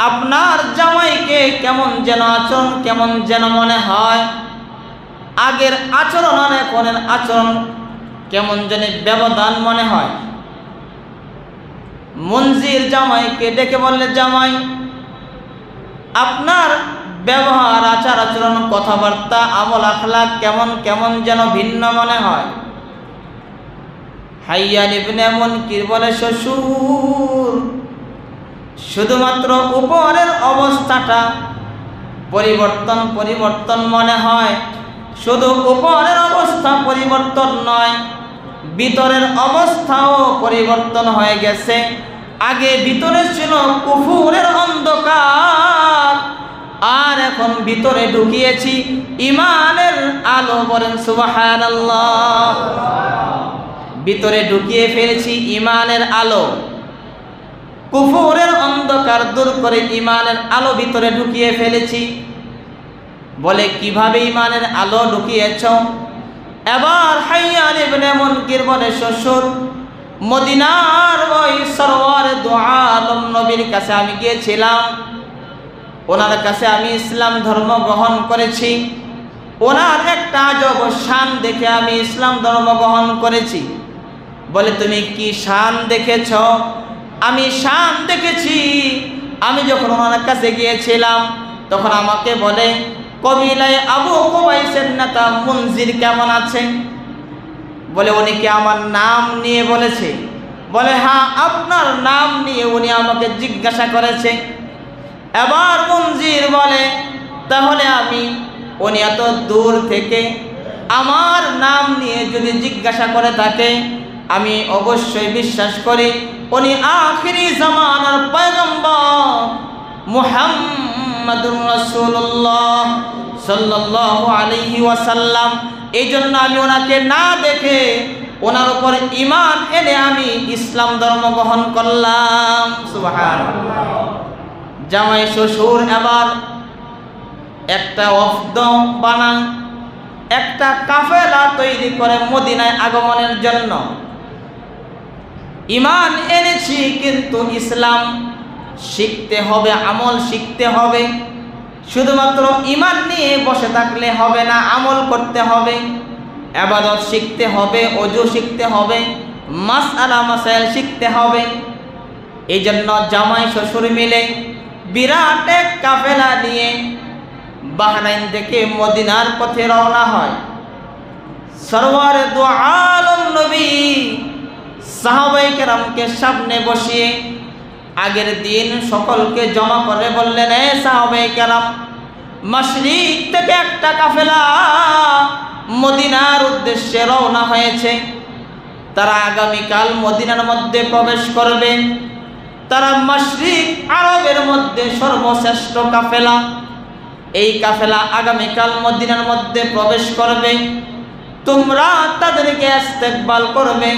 আপনার জামাইকে কেমন যেন আচরণ, কেমন যেন মনে হয়, আগের আচরণ আর এখনের আচরণ কেমন যেন ব্যবধান মনে হয়। মুনজির জামাইকে ডেকে বললে, জামাই, আপনার ব্যবহার, আচার আচরণ, কথাবার্তা, আমল আখলাক কেমন কেমন যেন ভিন্ন মনে হয়। হাইয়ান ইবনে মুনকির বলে, শ্বশুর, শুধুমাত্র উপরের অবস্থাটা পরিবর্তন মনে হয়, শুধু উপরের অবস্থা পরিবর্তন নয়, ভিতরের অবস্থাও পরিবর্তন হয়ে গেছে। আগে ভিতরে ছিল কুফুরের অন্ধকার, আর এখন ভিতরে ঢুকিয়েছি ইমানের আলো। বলেন সুবহানাল্লাহ। ভিতরে ঢুকিয়ে ফেলেছি ইমানের আলো, কুফুরের অন্ধকার দূর করে ইমানের আলো ভিতরে ঢুকিয়ে ফেলেছি। বলে, কিভাবে ইমানের আলো ঢুকিয়েছ? এবার হাইয়ান ইবনে মুনকির বলে, শ্বশুর, মদিনার ওই সরওয়ার দু আলম নবীর কাছে আমি গিয়েছিলাম, ওনার কাছে আমি ইসলাম ধর্ম গ্রহণ করেছি। ওনার একটা আজব শান দেখে আমি ইসলাম ধর্ম গ্রহণ করেছি। বলে, তুমি কি শান দেখেছ? আমি শান দেখেছি, আমি যখন ওনার কাছে গিয়েছিলাম তখন আমাকে বলে, কবিলায় আবু কুবাইসের নেতা মুনজির কেমন আছে? বলে, উনি কি আমার নাম নিয়ে বলেছে? বলে, হ্যাঁ, আপনার নাম নিয়ে উনি আমাকে জিজ্ঞাসা করেছে। এবার মুনজির বলে, তাহলে উনি এত দূর থেকে আমার নাম নিয়ে যদি জিজ্ঞাসা করে থাকে, আমি অবশ্যই বিশ্বাস করি উনি আখিরি জামানার পয়গম্বর মুহাম্মাদুর রাসূলুল্লাহ সাল্লাল্লাহু আলাইহি ওয়াসাল্লাম। এই জন্য আমি ওনাকে না দেখে ওনার উপর ঈমান এনে আমি ইসলাম ধর্ম গ্রহণ করলাম। সুবহানাল্লাহ। জামাই শ্বশুর এবার একটা ওয়াফদ বানান, একটা কাফেলা তৈরি করে মদিনায় আগমনের জন্য। ঈমান এনেছি, কিন্তু ইসলাম শিখতে হবে, আমল শিখতে হবে। শুধুমাত্র ঈমান নিয়ে বসে থাকলে হবে না, আমল করতে হবে, ইবাদত শিখতে হবে, ওযু শিখতে হবে, মাসআলা মাসাইল শিখতে হবে। এই জন্য জামাই শ্বশুর মিলে বিরাট এক কাফেলা নিয়ে বাহরাইন থেকে মদিনার পথে রওনা হয়। সরওয়ার দু আলম নবী সাহাবায়ে কেরামকে সামনে বসিয়ে আগের দিন সকলকে জমা করে বললেন, এ সাহাবায়ে কেরাম, মাশরিক থেকে একটা কাফেলা মদিনার উদ্দেশ্যে রওনা হয়েছে। তারা আগামীকাল মদিনার মধ্যে প্রবেশ করবে। তারা মাশরিক আরবের মধ্যে সর্বশ্রেষ্ঠ কাফেলা। এই কাফেলা আগামীকাল মদিনার মধ্যে প্রবেশ করবে। তোমরা তাদেরকে ইস্তেকবাল করবে,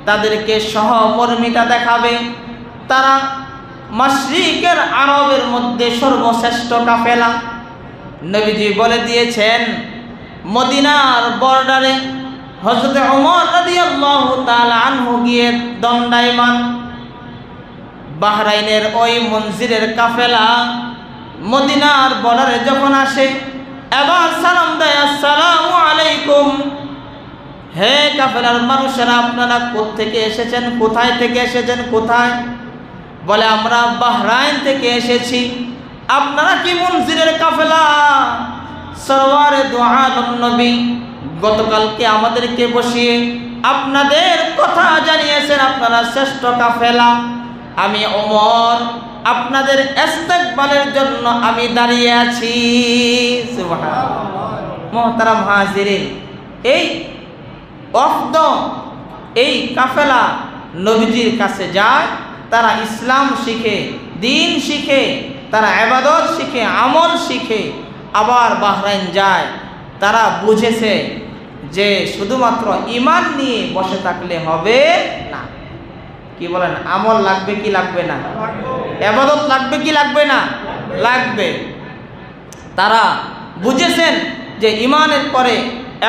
তাদেরকে সহমর্মিতা দেখাবে। তারা মাশরিকের আরবের মধ্যে সর্বশ্রেষ্ঠ কাফেলা। নবীজি বলে দিয়েছেন, মদিনার বর্ডারে হযরত ওমর রাদিয়াল্লাহু তাআলা আনহু গিয়ে দণ্ডায়মান। বাহরাইনের ওই মনজিরের কাফেলা মদিনার বর্ডারে যখন আসে, এবার সালাম দেয়, আসসালামু আলাইকুম। হে কাফেলার মানুষেরা, আপনারা কোত্থেকে এসেছেন? কোথায় থেকে এসেছেন? কোথায়? বলে, আমরা বাহরাইন থেকে এসেছি। আপনারা কি মনজিরের কাফেলা? সরওয়ারে দু আলম নবী গতকালকে আমাদেরকে বসিয়ে আপনাদের কথা জানিয়েছেন, আপনারা শ্রেষ্ঠ কাফেলা। আমি ওমর আপনাদের ইস্তেকবালের জন্য আমি দাঁড়িয়ে আছি। সুবহানাল্লাহ। মুহতারাম হাজিরিন, এই ওফদ, এই কাফেলা নবীজির কাছে যায়, তারা ইসলাম শিখে, দিন শিখে, তারা ইবাদত শিখে, আমল শিখে, আবার বাহরাইন যায়। তারা বুঝেছে যে শুধুমাত্র ঈমান নিয়ে বসে থাকলে হবে না। কি বলেন? আমল লাগবে কি লাগবে না? ইবাদত লাগবে কি লাগবে না? লাগবে। তারা বুঝেছেন যে ঈমানের পরে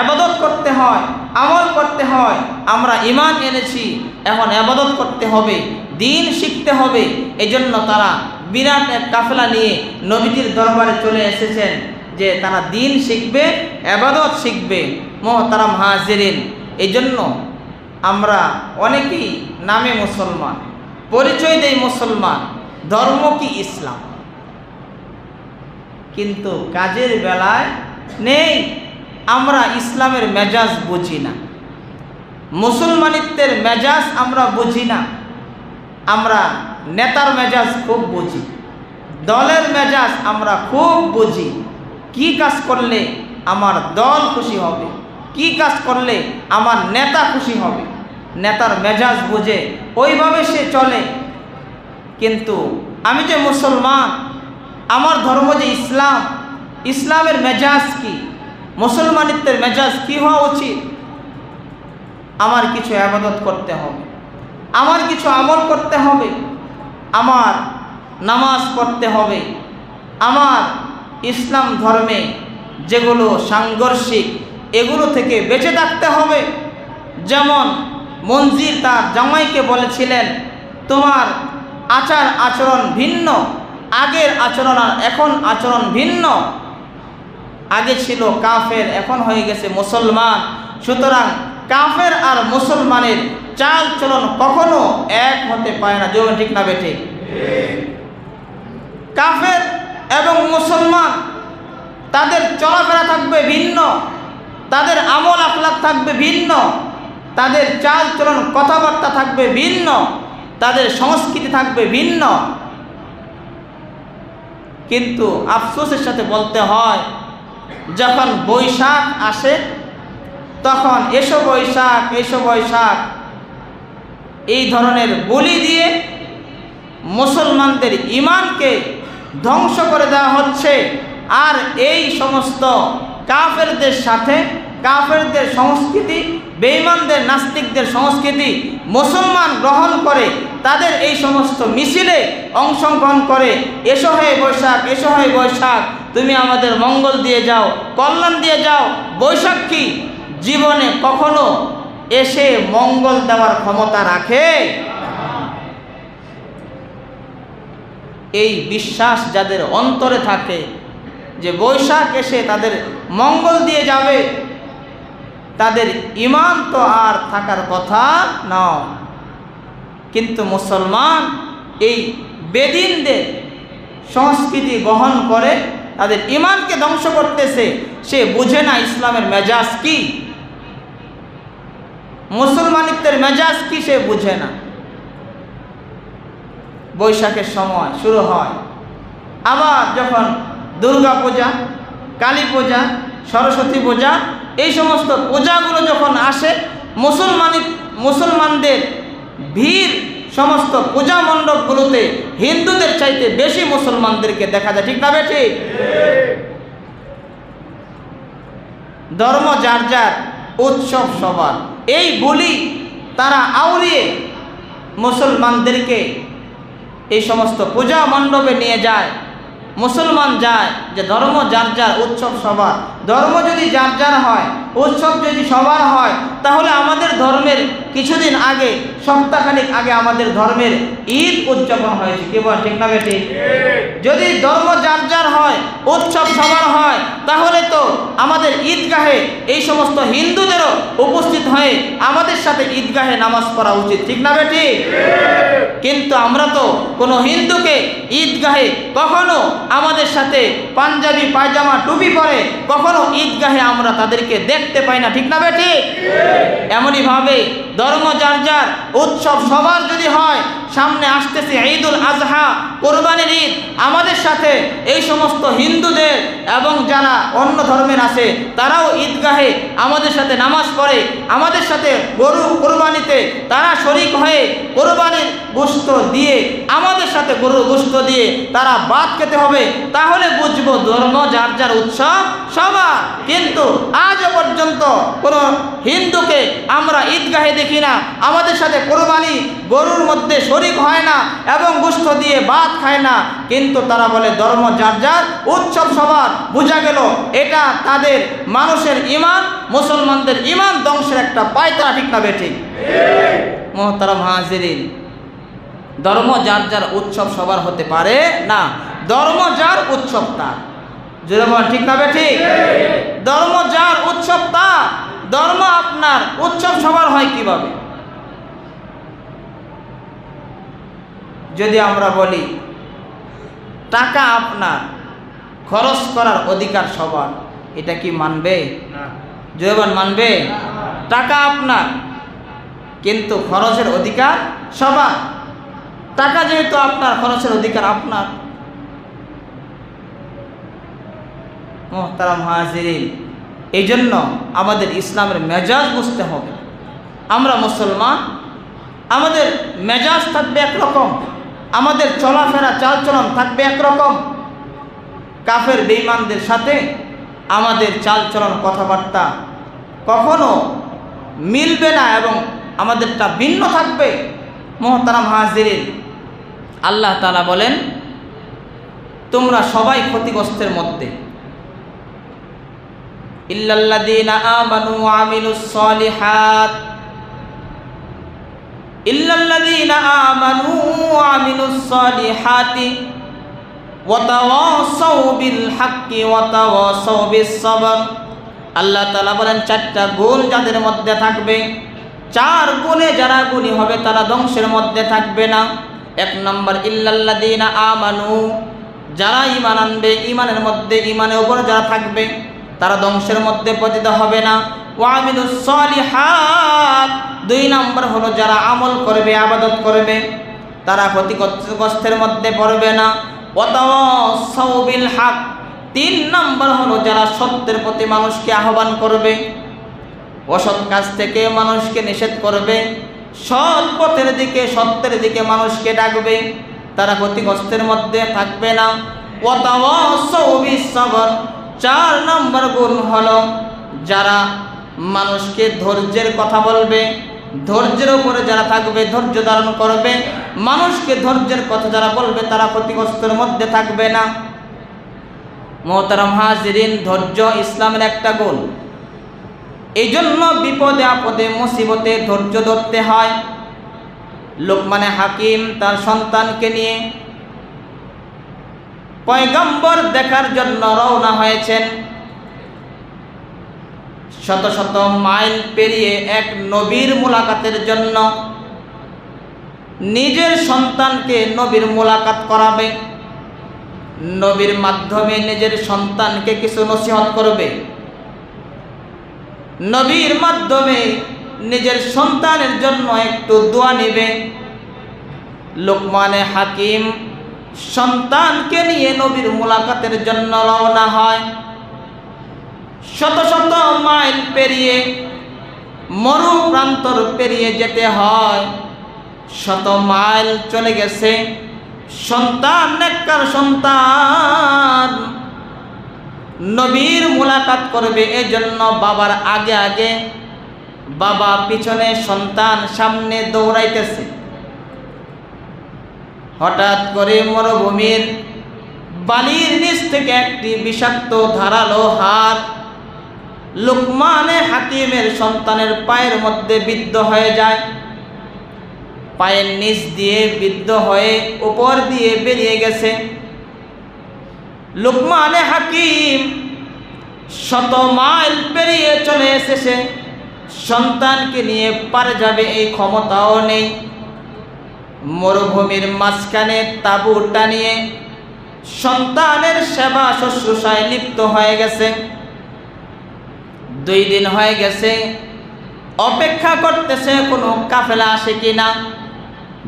ইবাদত করতে হয়, আমল করতে হয়। আমরা ঈমান এনেছি, এখন ইবাদত করতে হবে, দিন শিখতে হবে। এজন্য তারা বিরাট এক কাফেলা নিয়ে নবীজির দরবারে চলে এসেছেন যে তারা দিন শিখবে, ইবাদত শিখবে। মুহতারাম হাজিরিন, এজন্য আমরা অনেকেই নামে মুসলমান, পরিচয় দেই মুসলমান, ধর্ম কি ইসলাম, কিন্তু কাজের বেলায় নেই। আমরা ইসলামের মেজাজ বুঝি না, মুসলমানিত্বের মেজাজ আমরা বুঝি না। আমরা নেতার মেজাজ খুব বুঝি, দলের মেজাজ আমরা খুব বুঝি। কি কাজ করলে আমার দল খুশি হবে, কি কাজ করলে আমার নেতা খুশি হবে, নেতার মেজাজ বুঝে ওইভাবে সে চলে। কিন্তু আমি যে মুসলমান, আমার ধর্ম যে ইসলাম, ইসলামের মেজাজ কি, মুসলমানিত্বের মেজাজ কি হওয়া উচিত? আমার কিছু ইবাদত করতে হবে, আমার কিছু আমল করতে হবে, আমার নামাজ পড়তে হবে, আমার ইসলাম ধর্মে যেগুলো সাংঘর্ষিক এগুলো থেকে বেঁচে থাকতে হবে। যেমন মনজির তার জামাইকে বলেছিলেন, তোমার আচার আচরণ ভিন্ন, আগের আচরণ আর এখন আচরণ ভিন্ন। আগে ছিল কাফের, এখন হয়ে গেছে মুসলমান। সুতরাং কাফের আর মুসলমানের চাল চলন কখনো এক হতে পারে না। যেমন ঠিক না বেঠে? কাফের এবং মুসলমান তাদের চলাফেরা থাকবে ভিন্ন, তাদের আমল আখলাক থাকবে ভিন্ন, তাদের চাল চলন কথাবার্তা থাকবে ভিন্ন, তাদের সংস্কৃতি থাকবে ভিন্ন। কিন্তু আফসোসের সাথে বলতে হয়, যখন বৈশাখ আসে তখন এসো বৈশাখ, এসো বৈশাখ এই ধরনের বলি দিয়ে মুসলমানদের ঈমানকে ধ্বংস করে দেওয়া হচ্ছে। আর এই সমস্ত কাফেরদের সাথে, কাফেরদের সংস্কৃতি, বেঈমানদের নাস্তিকদের সংস্কৃতি মুসলমান গ্রহণ করে তাদের এই সমস্ত মিছিলে অংশগ্রহণ করে, এসো হে বৈশাখ, এসো হে বৈশাখ, তুমি আমাদের মঙ্গল দিয়ে যাও, কল্যাণ দিয়ে যাও। বৈশাখ কি জীবনে কখনো এসে মঙ্গল দেওয়ার ক্ষমতা রাখে? এই বিশ্বাস যাদের অন্তরে থাকে যে বৈশাখ এসে তাদের মঙ্গল দিয়ে যাবে, তাদের ঈমান তো আর থাকার কথা নয়। কিন্তু মুসলমান এই বেদিনদের সংস্কৃতি গ্রহণ করে তাদের ঈমানকে ধ্বংস করতেছে। সে বুঝে না ইসলামের মেজাজ কি, মুসলমানিত্বের মেজাজ কি, সে বুঝে না। বৈশাখের সময় শুরু হয়, আবার যখন দুর্গা পূজা, কালী পূজা, সরস্বতী পূজা, এই সমস্ত পূজাগুলো যখন আসে, মুসলমানদের ভিড় সমস্ত পূজা মণ্ডপগুলোতে হিন্দুদের চাইতে বেশি মুসলমানদেরকে দেখা যায়। ঠিক না বেঠি? ধর্ম যার যার, উৎসব সবার, এই বলি তারা আউড়িয়ে মুসলমানদেরকে এই সমস্ত পূজা মণ্ডপে নিয়ে যায়। মুসলমান যায় যে ধর্ম যার যার, উৎসব সবার। ধর্ম যদি যার যার হয়, উৎসব যদি সবার হয়, তাহলে আমাদের ধর্মের কিছুদিন আগে, সপ্তাহখানিক আগে আমাদের ধর্মের ঈদ উদযাপন হয়েছে। কি বল, ঠিক না বেটি? যদি ধর্ম যার যার হয়, উৎসব সবার হয়, তাহলে তো আমাদের ঈদগাহে এই সমস্ত হিন্দুদেরও উপস্থিত হয়ে আমাদের সাথে ঈদগাহে নামাজ পড়া উচিত। ঠিক না বেটি? কিন্তু আমরা তো কোনো হিন্দুকে ঈদগাহে কখনো আমাদের সাথে পাঞ্জাবি পায়জামা টুপি পরে কখনো ঈদগাহে আমরা তাদেরকে দেখতে পাই না। ঠিক না বেটি? এমনইভাবে ধর্ম যার যার, উৎসব সবার যদি হয়, সামনে আসতেছে ঈদুল আজহা, কোরবানির ঈদ, আমাদের সাথে এই সমস্ত হিন্দুদের এবং যারা অন্য ধর্মের আছে তারাও ঈদগাহে আমাদের সাথে নামাজ পড়ে, আমাদের সাথে গরু কোরবানিতে তারা শরীক হয়ে কোরবানির গোশত দিয়ে, আমাদের সাথে গরুর গোশত দিয়ে তারা ভাত খেতে হবে, তাহলে বুঝবো ধর্ম যার যার, উৎসব সবার। কিন্তু আজও পর্যন্ত কোনো হিন্দুকে আমরা ঈদগাহে দেখি না, আমাদের সাথে কোরবানি গরুর মধ্যে শরীক হয় না এবং গোশত দিয়ে ভাত খায় না, কিন্তু তারা বলে ধর্ম যার যার, উৎসব সবার। বোঝা গেল এটা তাদের মানুষের ইমান, মুসলমানদের ইমান ধ্বংসের একটা পায়তারা। ঠিক না বেঠিক? মুহতারাম হাজিরিন, ধর্ম যার যার, উৎসব সবার হতে পারে না। ধর্ম যার, উৎসব তার। জোরে বল, ঠিক না বেঠিক? ধর্ম যার, উৎসব তার। ধর্ম আপনার, উৎসব সবার হয় কিভাবে? যদি আমরা বলি টাকা আপনার, খরচ করার অধিকার সবার, এটা কি মানবে? জয়বান মানবে? টাকা আপনার, কিন্তু খরচের অধিকার সবার। টাকা যেহেতু আপনার, খরচের অধিকার আপনার। মুহতারাম হাজিরিন, এই জন্য আমাদের ইসলামের মেজাজ বুঝতে হবে। আমরা মুসলমান, আমাদের মেজাজ থাকবে একরকম, আমাদের চলাফেরা চালচলন থাকবে একরকম। কাফের বেঈমানদের সাথে আমাদের চালচলন কথাবার্তা কখনো মিলবে না এবং আমাদেরটা ভিন্ন থাকবে। মুহতারাম হাজিরিন, আল্লাহ তাআলা বলেন তোমরা সবাই ক্ষতিগ্রস্তের মধ্যে। ইল্লাল্লাযীনা আমানু ওয়া আমিলুস সলিহাত, ইল্লাল্লাযীনা আমানু ওয়া আমিলুস সলিহাতি ওয়া তাওয়াসাউ বিল হাক্কি ওয়া তাওয়াসাউ বিস সাবর। আল্লাহ তাআলা বলেন চারটা গুণ যাদের মধ্যে থাকবে, চার গুণে যারা গুণী হবে তারা ধ্বংসের মধ্যে থাকবে না। এক নম্বর ইল্লাল্লাযীনা আমানু, যারা ঈমান আনবে, ঈমানের মধ্যে, ঈমানের উপর যারা থাকবে তারা ধ্বংসের মধ্যে পতিত হবে না। ওয়া আমিলুস সলিহাত, দুই নম্বর হলো যারা আমল করবে, ইবাদত করবে, তারা ক্ষতিগ্রস্তের মধ্যে পড়বে না। ওয়া তাওয়াসাউ বিল হক, তিন নম্বর হলো যারা সত্যের প্রতি মানুষকে আহ্বান করবে, অসৎ কাজ থেকে মানুষকে নিষেধ করবে, সৎ পথের দিকে, সত্যের দিকে মানুষকে ডাকবে, তারা ক্ষতিগ্রস্তের মধ্যে থাকবে না। ওয়া তাওয়াসাউ বিস সাবর, চার নম্বর গুণ হলো যারা মানুষকে ধৈর্যের কথা বলবে, ধৈর্যের উপরে যারা থাকবে, ধৈর্য ধারণ করবে, মানুষকে ধৈর্যের কথা যারা বলবে তারা ক্ষতিগ্রস্তের মধ্যে থাকবে না। মুহতারাম হাজিরিন, ধৈর্য ইসলামের একটা গুণ। এই জন্য বিপদে আপদে মুসিবতে ধৈর্য ধরতে হয়। লোকমানে হাকিম তার সন্তানকে নিয়ে পয়গম্বর দেখার জন্য রওনা হয়েছেন। শত শত মাইল পেরিয়ে এক নবীর মুলাকাতের জন্য নিজের সন্তানকে নবীর মুলাকাত করাবে, নবীর মাধ্যমে নিজের সন্তানকে কিছু নসিহত করবে, নবীর মাধ্যমে নিজের সন্তানের জন্য একটু দোয়া নেবে। লোকমানে হাকিম সন্তানকে নিয়ে নবীর মুলাকাতের জন্য রওনা হয়। শত শত মাইল পেরিয়ে, মরু প্রান্তর পেরিয়ে যেতে হয়। শত মাইল চলে গেছে, সন্তান, নেককার সন্তান নবীর মুলাকাত করবে, এজন্য বাবার আগে আগে, বাবা পিছনে, সন্তান সামনে দৌড়াইতেছে। হঠাৎ করে মরুভূমির বালির নিচ থেকে একটি বিষাক্ত ধারালো হাত লুকমান হাকিমের সন্তানের পায়ের মধ্যে বিদ্ধ হয়ে যায়। পায়ের নিচ দিয়ে বিদ্ধ হয়ে উপর দিয়ে বেরিয়ে গেছে। লুকমান হাকিম 100 মাইল পেরিয়ে চলে এসেছে, সন্তানকে নিয়ে পার যাবে এই ক্ষমতাও নেই। মরুভূমির মাঝখানে তাঁবু টানিয়ে সন্তানের সেবা শুশ্রূষায় লিপ্ত হয়ে গেছে। 2 দিন হয়ে গেছে, অপেক্ষা করতেছে কোনো কাফেলা আসে কিনা।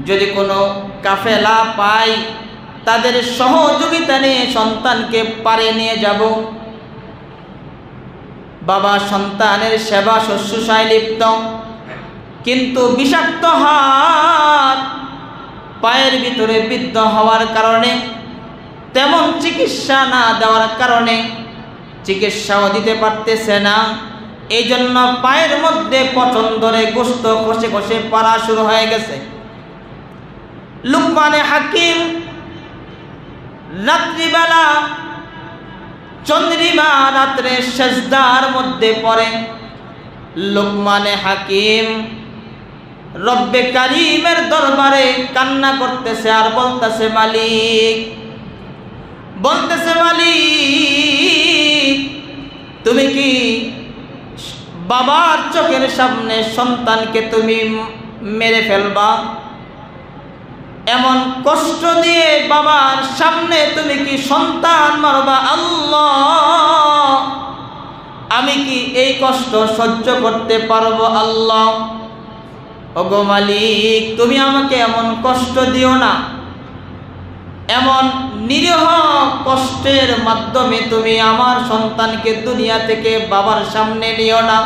যদি কোনো কাফেলা পাই তাদের সহযোগিতা নিয়ে সন্তানকে পারে নিয়ে যাব। বাবা সন্তানের সেবা শুশ্রূষায় লিপ্ত, কিন্তু বিষাক্ত হাত পায়ের ভিতরে বিদ্ধ হওয়ার কারণে, তেমন চিকিৎসা না দেওয়ার কারণে চিকিৎসাও দিতে পারতেছে না। এই জন্য পায়ের মধ্যে পচন ধরে গোশত খসে খসে পড়া শুরু হয়ে গেছে। লুকমান হাকিম রাত্রিবেলা চন্দ্রিমা রাত্রে সেজদার মধ্যে পড়ে। লুকমান হাকিম রব্বে কারিমের দরবারে কান্না করতেছে আর বলতেছে, মালিক, তুমি কি বাবার চোখের সামনে সন্তানকে তুমি মেরে ফেলবা? এমন কষ্ট দিয়ে বাবার সামনে তুমি কি সন্তান মারবা? আল্লাহ, আমি কি এই কষ্ট সহ্য করতে পারবো? আল্লাহ, ওগো মালিক, তুমি আমাকে এমন কষ্ট দিও না। এমন নিরীহ কষ্টের মাধ্যমে তুমি আমার সন্তানকে দুনিয়া থেকে বাবার সামনে নিও না।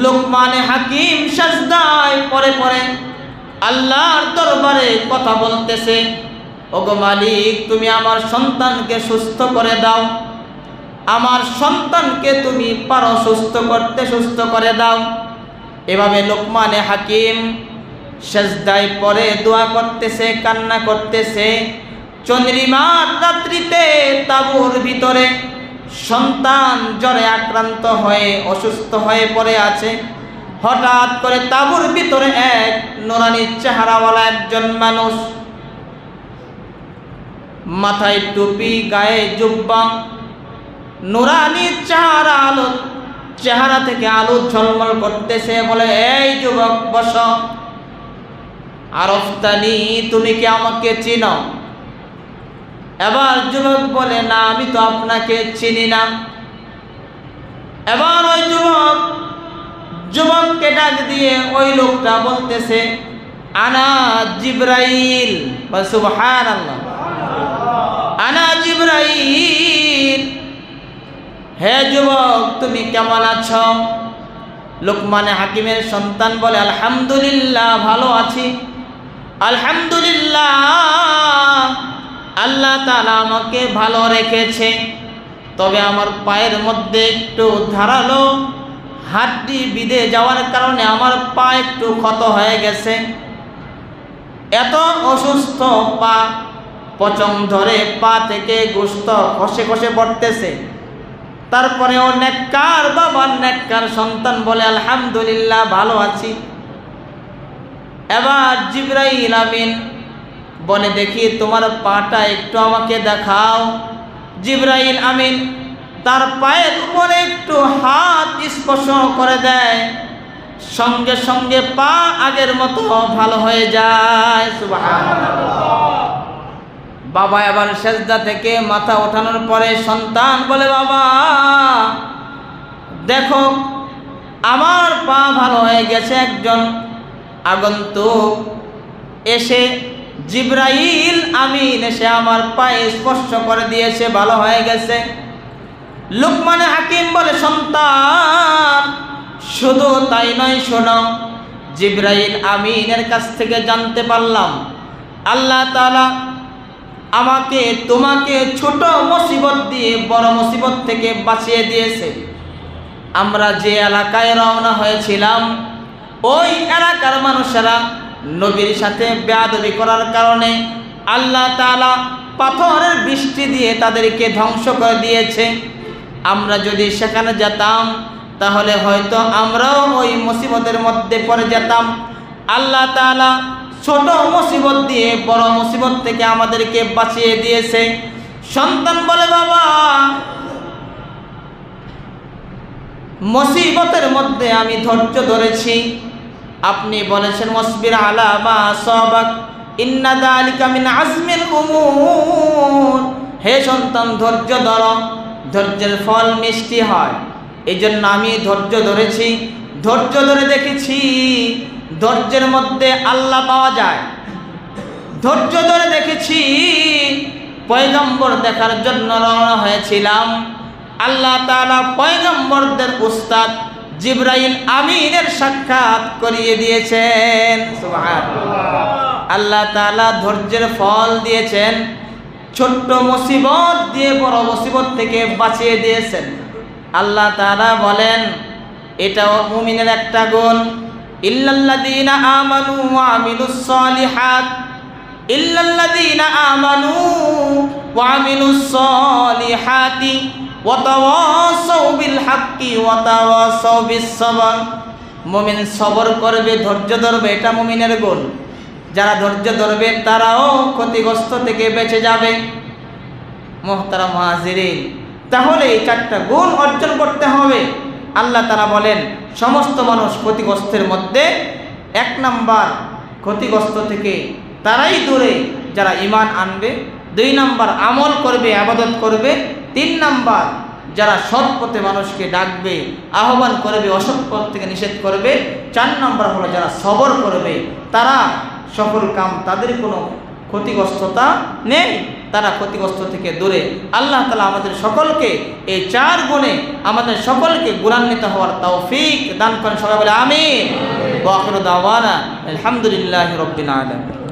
লুকমান হাকিম সাজদায় পড়ে পড়ে আল্লাহর দরবারে কথা বলতেছে, ওগো মালিক, তুমি আমার সন্তানকে সুস্থ করে দাও। আমার সন্তানকে তুমি পারো সুস্থ করতে, সুস্থ করে দাও। এভাবে লুকমান হাকিম সেজদায় পড়ে দোয়া করতেছে, কান্না করতেছে। চন্দ্রিমার রাত্রিতে তাঁবুর ভিতরে সন্তান জ্বরে আক্রান্ত হয়ে অসুস্থ হয়ে পড়ে আছে। হঠাৎ করে তাঁবুর ভিতরে এক নুরানি চেহারাওয়ালা একজন মানুষ, মাথায় টুপি, গায়ে জুব্বা, নুরানি চেহারা থেকে আলো ঝলমল করতেছে। বলে, এই যুবক, বসো। আরফতানি, তুমি কি আমাকে চিনো? এবার যুবক বলে, না, আমি তো আপনাকে চিনি না। এবার ওই যুবককে ডাক দিয়ে ওই লোকটা বলতেছে, আনা জিবরাইল। সুবহানাল্লাহ, আনা জিবরাইল। হে যুবক, তুমি কেমন আছো? লুকমান হাকিমের সন্তান বলে, আলহামদুলিল্লাহ, ভালো আছি। আলহামদুলিল্লাহ, আল্লাহ তাআলা আমাকে ভালো রেখেছে। তবে আমার পায়ের মধ্যে একটু ধারালো হাড্ডি বিঁধে যাওয়ার কারণে আমার পা একটু ক্ষত হয়ে গেছে। এত অসুস্থ পা, পচন ধরে পা থেকে গোশত খসে খসে পড়তেছে। তারপরেও নেককার বাবার নেককার সন্তান বলে, আলহামদুলিল্লাহ, ভালো আছি। এবার জিবরাইল আমিন বলে, দেখি তোমার পাটা একটু আমাকে দেখাও। জিবরাইল আমিন তার পায়ের উপরে একটু হাত স্পর্শ করে দেয়, সঙ্গে সঙ্গে পা আগের মতো ভালো হয়ে যায়। সুবহানাল্লাহ। বাবা আবার সেজদা থেকে মাথা ওঠানোর পরে সন্তান বলে, বাবা দেখো, আমার পা ভালো হয়ে গেছে। একজন আগন্তুক এসে, জিবরাইল আমিন এসে আমার পায়ে স্পর্শ করে দিয়েছে, ভালো হয়ে গেছে। লুকমান হাকিম বলে, সন্তান, শুধু তাই নয়, শোনো, জিবরাইল আমিনের কাছ থেকে জানতে পারলাম আল্লাহ তাআলা আমাকে তোমাকে ছোট মুসিবত দিয়ে বড় মুসিবত থেকে বাঁচিয়ে দিয়েছে। আমরা যে এলাকায় রওনা হয়েছিলাম, ওই এলাকার মানুষেরা নবীর সাথে বেয়াদবি করার কারণে আল্লাহ তাআলা পাথরের বৃষ্টি দিয়ে তাদেরকে ধ্বংস করে দিয়েছে। আমরা যদি সেখানে যেতাম তাহলে হয়তো আমরাও ওই মুসিবতের মধ্যে পড়ে যেতাম। আল্লাহ তাআলা ছোট মুসিবত দিয়ে বড় মুসিবত থেকে আমাদেরকে বাঁচিয়ে দিয়েছে। সন্তান বলে, বাবা মুসিবতের মধ্যে আমি ধৈর্য ধরেছি। আপনি বলেছেন ওয়াসবির আলা মা আসাবাক ইন্না যালিকা মিন আজমিল উমুর। হে সন্তান, ধৈর্য ধরো, ধৈর্যের ফল মিষ্টি হয়। এই জন্য আমি ধৈর্য ধরেছি। ধৈর্য ধরে দেখেছি ধৈর্যের মধ্যে আল্লাহ পাওয়া যায়। ধৈর্য ধরে দেখেছি পয়গম্বর দেখার জন্য রওনা হয়েছিলাম। আল্লাহ তাআলা পয়গম্বরদের উস্তাদ জিবরাইল আমিনের সাক্ষাৎ করিয়ে দিয়েছেন। সুবহানাল্লাহ। আল্লাহ তাআলা ধৈর্যের ফল দিয়েছেন, ছোট্ট মুসিবত দিয়ে বড় মুসিবত থেকে বাঁচিয়ে দিয়েছেন। আল্লাহ তাআলা বলেন, এটাও মুমিনের একটা গুণ, ইল্লাল্লাযীনা আমানু ওয়া আমিলুস সালিহাত, ইল্লাল্লাযীনা আমানু ওয়া আমিলুস সালিহাতি ওয়া তাওয়াসাউ বিল হাক্কি ওয়া তাওয়াসাউ বিস সাবর। মুমিন সবর করবে, ধৈর্য ধরবে, এটা মুমিনের গুণ। যারা ধৈর্য ধরবে তারাও ক্ষতিগ্রস্ত থেকে বেঁচে যাবে। মুহতারাম হাজিরিন, তাহলে এই চারটা গুণ অর্জন করতে হবে। আল্লাহ তাআলা বলেন সমস্ত মানুষ ক্ষতিগ্রস্তের মধ্যে। 1 নাম্বার, ক্ষতিগ্রস্ত থেকে তারাই দূরে যারা ঈমান আনবে। 2 নাম্বার, আমল করবে, ইবাদত করবে। 3 নাম্বার, যারা সৎ পথে মানুষকে ডাকবে, আহ্বান করবে, অসৎ পথ থেকে নিষেধ করবে। 4 নাম্বার হলো যারা সবর করবে, তারা সফল কাম, তাদের কোনো ক্ষতিগ্রস্ততা নেই, তারা ক্ষতিগ্রস্ত থেকে দূরে। আল্লাহ তাআলা আমাদের সকলকে এই 4 গুণে আমাদের সকলকে গুণান্বিত হওয়ার তৌফিক দান করেন। সবাই বলে আমিন। ওয়া আখিরু দাওয়ানা আলহামদুলিল্লাহি রাব্বিল আলামিন।